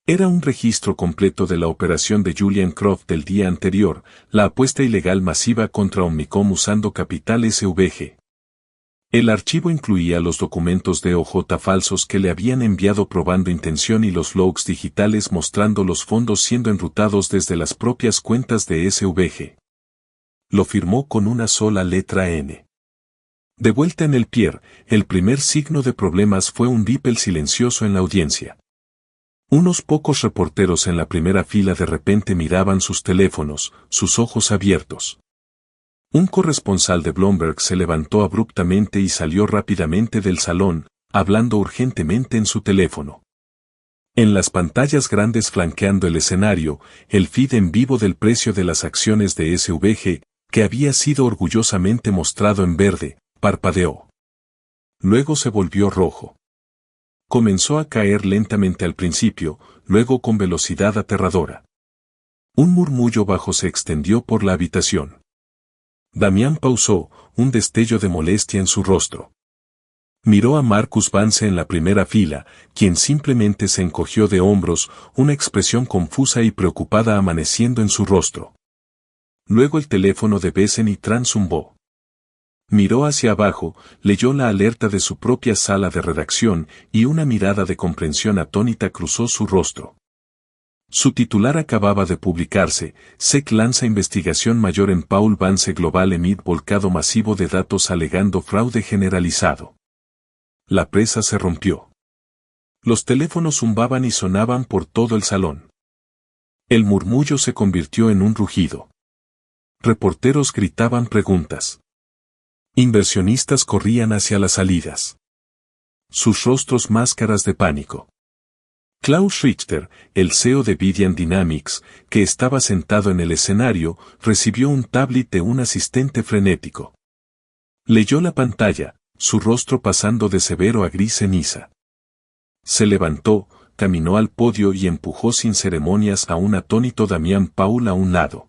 Era un registro completo de la operación de Julian Croft del día anterior, la apuesta ilegal masiva contra Omnicom usando capital SVG. El archivo incluía los documentos de OJ falsos que le habían enviado probando intención y los logs digitales mostrando los fondos siendo enrutados desde las propias cuentas de SVG. Lo firmó con una sola letra N. De vuelta en el pier, el primer signo de problemas fue un ripple silencioso en la audiencia. Unos pocos reporteros en la primera fila de repente miraban sus teléfonos, sus ojos abiertos. Un corresponsal de Bloomberg se levantó abruptamente y salió rápidamente del salón, hablando urgentemente en su teléfono. En las pantallas grandes flanqueando el escenario, el feed en vivo del precio de las acciones de SVG, que había sido orgullosamente mostrado en verde, parpadeó. Luego se volvió rojo. Comenzó a caer lentamente al principio, luego con velocidad aterradora. Un murmullo bajo se extendió por la habitación. Damián pausó, un destello de molestia en su rostro. Miró a Marcus Vance en la primera fila, quien simplemente se encogió de hombros, una expresión confusa y preocupada amaneciendo en su rostro. Luego el teléfono de Bezen-Tran zumbó. Miró hacia abajo, leyó la alerta de su propia sala de redacción y una mirada de comprensión atónita cruzó su rostro. Su titular acababa de publicarse, SEC lanza investigación mayor en Paul Vance Global Emit volcado masivo de datos alegando fraude generalizado. La presa se rompió. Los teléfonos zumbaban y sonaban por todo el salón. El murmullo se convirtió en un rugido. Reporteros gritaban preguntas. Inversionistas corrían hacia las salidas. Sus rostros máscaras de pánico. Klaus Richter, el CEO de Vidian Dynamics, que estaba sentado en el escenario, recibió un tablet de un asistente frenético. Leyó la pantalla, su rostro pasando de severo a gris ceniza. Se levantó, caminó al podio y empujó sin ceremonias a un atónito Damián Paul a un lado.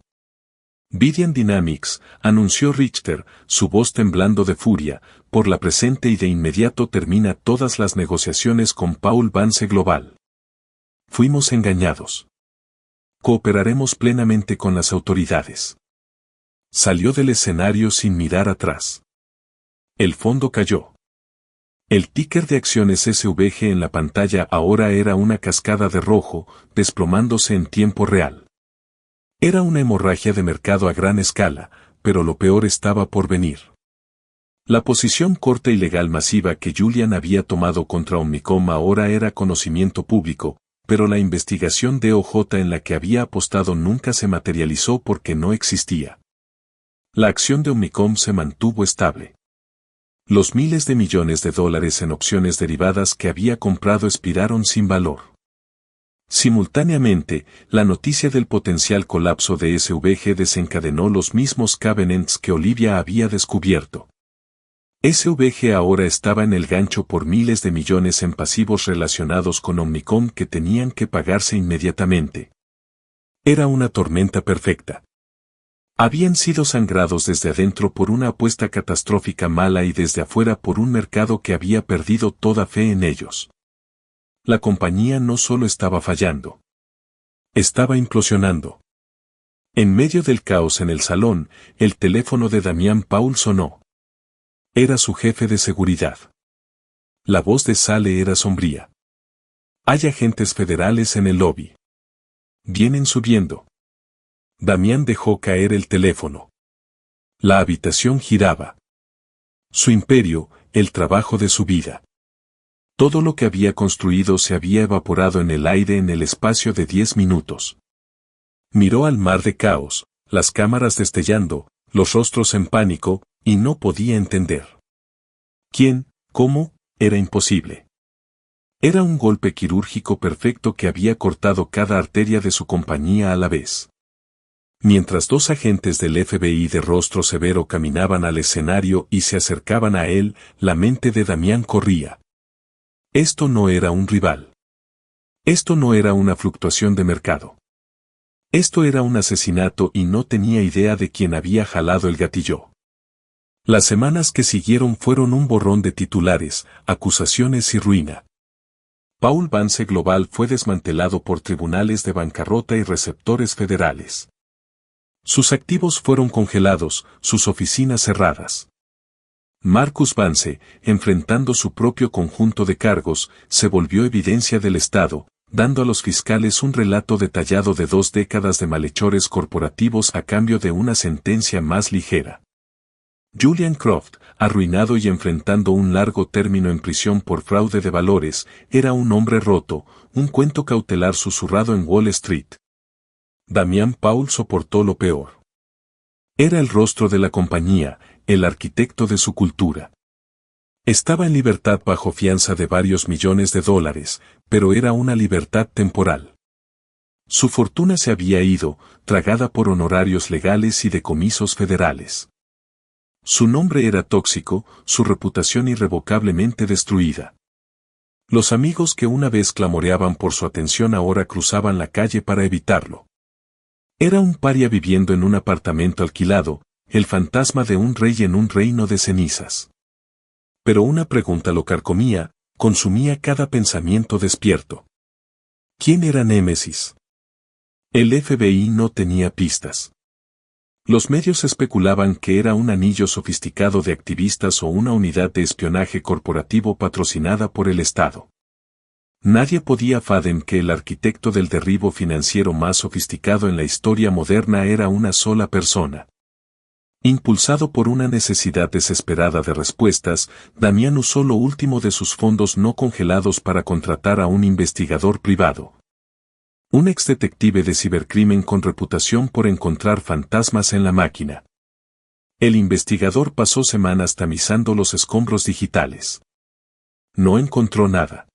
Vidian Dynamics, anunció Richter, su voz temblando de furia, por la presente y de inmediato termina todas las negociaciones con Paul Vance Global. Fuimos engañados. Cooperaremos plenamente con las autoridades. Salió del escenario sin mirar atrás. El fondo cayó. El ticker de acciones SVG en la pantalla ahora era una cascada de rojo, desplomándose en tiempo real. Era una hemorragia de mercado a gran escala, pero lo peor estaba por venir. La posición corta y legal masiva que Julian había tomado contra Omnicom ahora era conocimiento público, pero la investigación de OJ en la que había apostado nunca se materializó porque no existía. La acción de Omnicom se mantuvo estable. Los miles de millones de dólares en opciones derivadas que había comprado expiraron sin valor. Simultáneamente, la noticia del potencial colapso de SVG desencadenó los mismos covenants que Olivia había descubierto. SVG ahora estaba en el gancho por miles de millones en pasivos relacionados con Omnicom que tenían que pagarse inmediatamente. Era una tormenta perfecta. Habían sido sangrados desde adentro por una apuesta catastrófica mala y desde afuera por un mercado que había perdido toda fe en ellos. La compañía no solo estaba fallando. Estaba implosionando. En medio del caos en el salón, el teléfono de Damián Paul sonó. Era su jefe de seguridad. La voz de Sale era sombría. Hay agentes federales en el lobby. Vienen subiendo. Damián dejó caer el teléfono. La habitación giraba. Su imperio, el trabajo de su vida. Todo lo que había construido se había evaporado en el aire en el espacio de 10 minutos. Miró al mar de caos, las cámaras destellando, los rostros en pánico, y no podía entender. ¿Quién? ¿Cómo? Era imposible. Era un golpe quirúrgico perfecto que había cortado cada arteria de su compañía a la vez. Mientras dos agentes del FBI de rostro severo caminaban al escenario y se acercaban a él, la mente de Damián corría. Esto no era un rival. Esto no era una fluctuación de mercado. Esto era un asesinato y no tenía idea de quién había jalado el gatillo. Las semanas que siguieron fueron un borrón de titulares, acusaciones y ruina. Paul Vance Global fue desmantelado por tribunales de bancarrota y receptores federales. Sus activos fueron congelados, sus oficinas cerradas. Marcus Vance, enfrentando su propio conjunto de cargos, se volvió evidencia del Estado, dando a los fiscales un relato detallado de 2 décadas de malhechores corporativos a cambio de una sentencia más ligera. Julian Croft, arruinado y enfrentando un largo término en prisión por fraude de valores, era un hombre roto, un cuento cautelar susurrado en Wall Street. Damián Paul soportó lo peor. Era el rostro de la compañía, el arquitecto de su cultura. Estaba en libertad bajo fianza de varios millones de dólares, pero era una libertad temporal. Su fortuna se había ido, tragada por honorarios legales y decomisos federales. Su nombre era tóxico, su reputación irrevocablemente destruida. Los amigos que una vez clamoreaban por su atención ahora cruzaban la calle para evitarlo. Era un paria viviendo en un apartamento alquilado, el fantasma de un rey en un reino de cenizas. Pero una pregunta lo carcomía, consumía cada pensamiento despierto. ¿Quién era Némesis? El FBI no tenía pistas. Los medios especulaban que era un anillo sofisticado de activistas o una unidad de espionaje corporativo patrocinada por el Estado. Nadie podía fathom que el arquitecto del derribo financiero más sofisticado en la historia moderna era una sola persona. Impulsado por una necesidad desesperada de respuestas, Damián usó lo último de sus fondos no congelados para contratar a un investigador privado. Un exdetective de cibercrimen con reputación por encontrar fantasmas en la máquina. El investigador pasó semanas tamizando los escombros digitales. No encontró nada.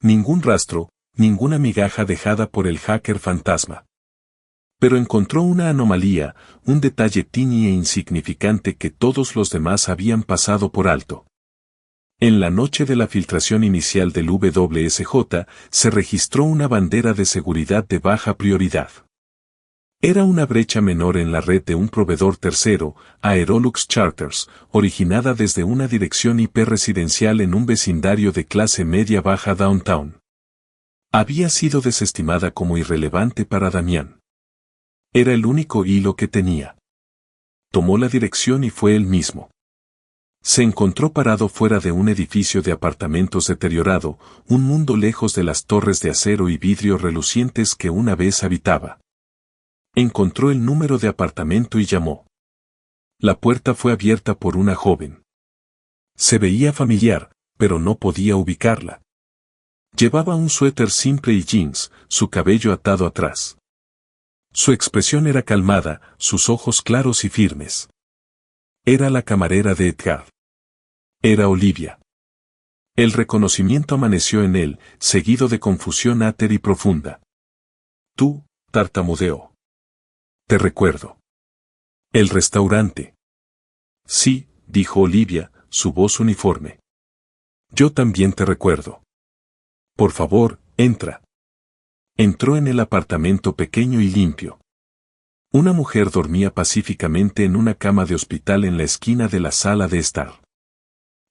Ningún rastro, ninguna migaja dejada por el hacker fantasma. Pero encontró una anomalía, un detalle tini e insignificante que todos los demás habían pasado por alto. En la noche de la filtración inicial del WSJ, se registró una bandera de seguridad de baja prioridad. Era una brecha menor en la red de un proveedor tercero, Aerolux Charters, originada desde una dirección IP residencial en un vecindario de clase media-baja downtown. Había sido desestimada como irrelevante para Damián. Era el único hilo que tenía. Tomó la dirección y fue él mismo. Se encontró parado fuera de un edificio de apartamentos deteriorado, un mundo lejos de las torres de acero y vidrio relucientes que una vez habitaba. Encontró el número de apartamento y llamó. La puerta fue abierta por una joven. Se veía familiar, pero no podía ubicarla. Llevaba un suéter simple y jeans, su cabello atado atrás. Su expresión era calmada, sus ojos claros y firmes. Era la camarera de Edgar. Era Olivia. El reconocimiento amaneció en él, seguido de confusión áter y profunda. Tú, tartamudeó. Te recuerdo. El restaurante. Sí, dijo Olivia, su voz uniforme. Yo también te recuerdo. Por favor, entra. Entró en el apartamento pequeño y limpio. Una mujer dormía pacíficamente en una cama de hospital en la esquina de la sala de estar.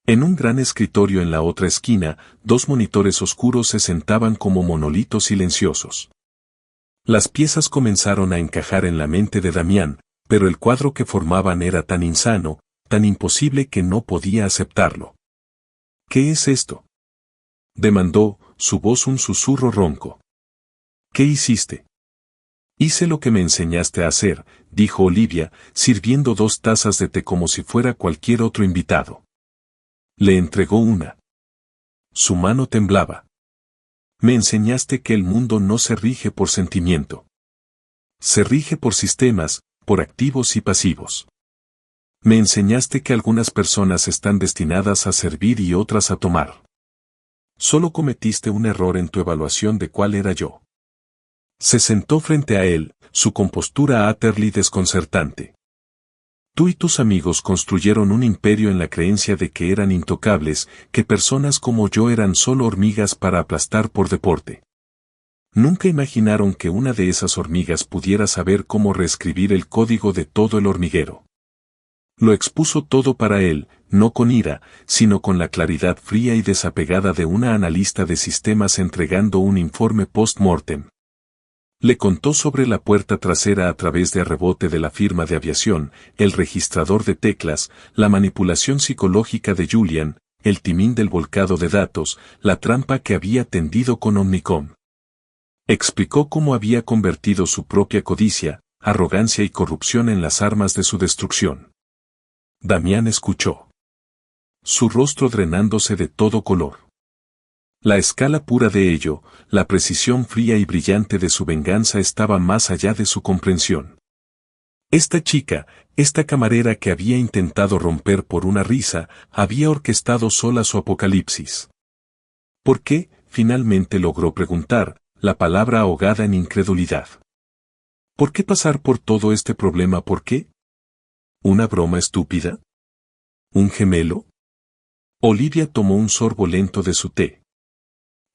En un gran escritorio en la otra esquina, 2 monitores oscuros se sentaban como monolitos silenciosos. Las piezas comenzaron a encajar en la mente de Damián, pero el cuadro que formaban era tan insano, tan imposible que no podía aceptarlo. ¿Qué es esto?, demandó, su voz un susurro ronco. ¿Qué hiciste? Hice lo que me enseñaste a hacer, dijo Olivia, sirviendo 2 tazas de té como si fuera cualquier otro invitado. Le entregó una. Su mano temblaba. Me enseñaste que el mundo no se rige por sentimiento. Se rige por sistemas, por activos y pasivos. Me enseñaste que algunas personas están destinadas a servir y otras a tomar. Solo cometiste un error en tu evaluación de cuál era yo. Se sentó frente a él, su compostura utterly desconcertante. Tú y tus amigos construyeron un imperio en la creencia de que eran intocables, que personas como yo eran solo hormigas para aplastar por deporte. Nunca imaginaron que una de esas hormigas pudiera saber cómo reescribir el código de todo el hormiguero. Lo expuso todo para él, no con ira, sino con la claridad fría y desapegada de una analista de sistemas entregando un informe post-mortem. Le contó sobre la puerta trasera a través de rebote de la firma de aviación, el registrador de teclas, la manipulación psicológica de Julian, el timín del volcado de datos, la trampa que había tendido con Omnicom. Explicó cómo había convertido su propia codicia, arrogancia y corrupción en las armas de su destrucción. Damián escuchó. Su rostro drenándose de todo color. La escala pura de ello, la precisión fría y brillante de su venganza estaba más allá de su comprensión. Esta chica, esta camarera que había intentado romper por una risa, había orquestado sola su apocalipsis. ¿Por qué? Finalmente logró preguntar, la palabra ahogada en incredulidad. ¿Por qué pasar por todo este problema? ¿Por qué? ¿Una broma estúpida? ¿Un gemelo? Olivia tomó un sorbo lento de su té.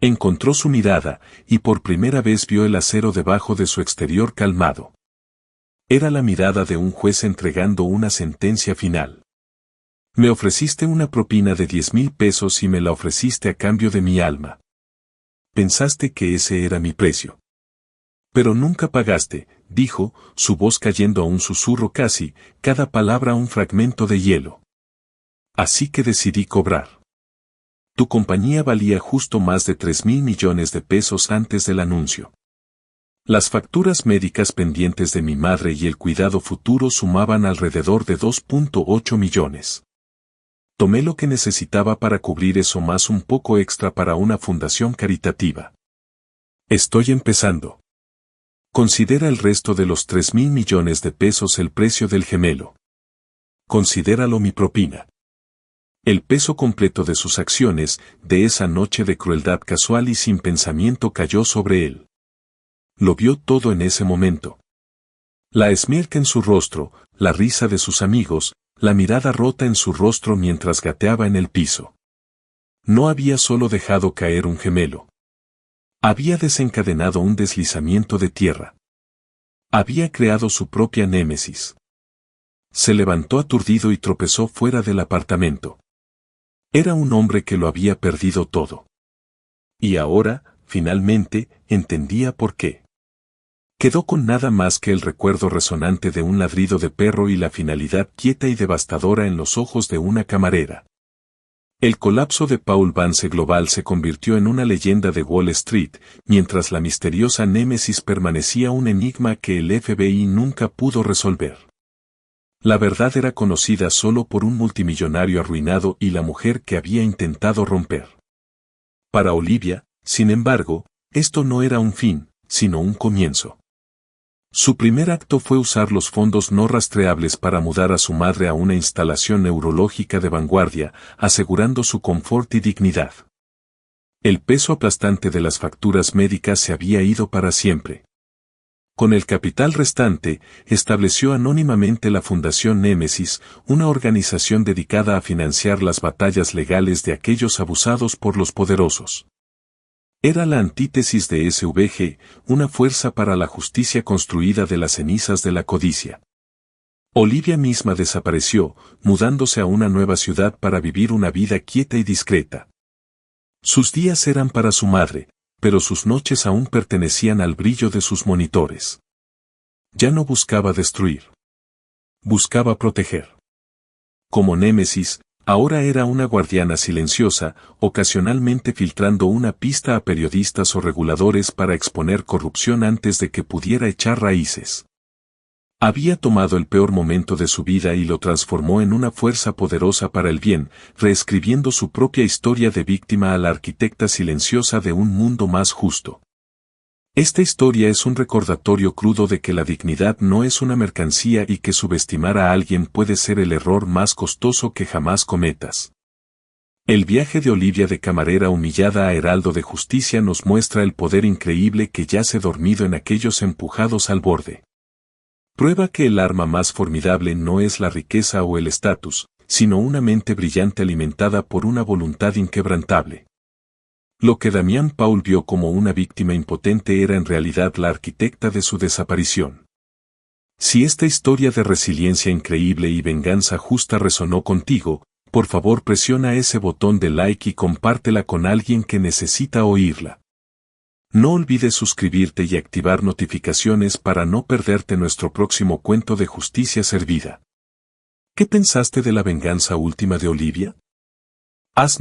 Encontró su mirada, y por primera vez vio el acero debajo de su exterior calmado. Era la mirada de un juez entregando una sentencia final. Me ofreciste una propina de 10,000 pesos y me la ofreciste a cambio de mi alma. Pensaste que ese era mi precio. Pero nunca pagaste, dijo, su voz cayendo a un susurro casi, cada palabra un fragmento de hielo. Así que decidí cobrar. Tu compañía valía justo más de 3,000 millones de pesos antes del anuncio. Las facturas médicas pendientes de mi madre y el cuidado futuro sumaban alrededor de 2,8 millones. Tomé lo que necesitaba para cubrir eso más un poco extra para una fundación caritativa. Estoy empezando. Considera el resto de los 3,000 millones de pesos el precio del gemelo. Considéralo mi propina. El peso completo de sus acciones, de esa noche de crueldad casual y sin pensamiento cayó sobre él. Lo vio todo en ese momento. La esmirca en su rostro, la risa de sus amigos, la mirada rota en su rostro mientras gateaba en el piso. No había solo dejado caer un gemelo. Había desencadenado un deslizamiento de tierra. Había creado su propia némesis. Se levantó aturdido y tropezó fuera del apartamento. Era un hombre que lo había perdido todo. Y ahora, finalmente, entendía por qué. Quedó con nada más que el recuerdo resonante de un ladrido de perro y la finalidad quieta y devastadora en los ojos de una camarera. El colapso de Paul Vance Global se convirtió en una leyenda de Wall Street, mientras la misteriosa némesis permanecía un enigma que el FBI nunca pudo resolver. La verdad era conocida solo por un multimillonario arruinado y la mujer que había intentado romper. Para Olivia, sin embargo, esto no era un fin, sino un comienzo. Su primer acto fue usar los fondos no rastreables para mudar a su madre a una instalación neurológica de vanguardia, asegurando su confort y dignidad. El peso aplastante de las facturas médicas se había ido para siempre. Con el capital restante, estableció anónimamente la Fundación Némesis, una organización dedicada a financiar las batallas legales de aquellos abusados por los poderosos. Era la antítesis de SVG, una fuerza para la justicia construida de las cenizas de la codicia. Olivia misma desapareció, mudándose a una nueva ciudad para vivir una vida quieta y discreta. Sus días eran para su madre, pero sus noches aún pertenecían al brillo de sus monitores. Ya no buscaba destruir. Buscaba proteger. Como Némesis, ahora era una guardiana silenciosa, ocasionalmente filtrando una pista a periodistas o reguladores para exponer corrupción antes de que pudiera echar raíces. Había tomado el peor momento de su vida y lo transformó en una fuerza poderosa para el bien, reescribiendo su propia historia de víctima a la arquitecta silenciosa de un mundo más justo. Esta historia es un recordatorio crudo de que la dignidad no es una mercancía y que subestimar a alguien puede ser el error más costoso que jamás cometas. El viaje de Olivia de camarera humillada a heraldo de justicia nos muestra el poder increíble que yace dormido en aquellos empujados al borde. Prueba que el arma más formidable no es la riqueza o el estatus, sino una mente brillante alimentada por una voluntad inquebrantable. Lo que Damián Paul vio como una víctima impotente era en realidad la arquitecta de su desaparición. Si esta historia de resiliencia increíble y venganza justa resonó contigo, por favor presiona ese botón de like y compártela con alguien que necesita oírla. No olvides suscribirte y activar notificaciones para no perderte nuestro próximo cuento de justicia servida. ¿Qué pensaste de la venganza última de Olivia? Haz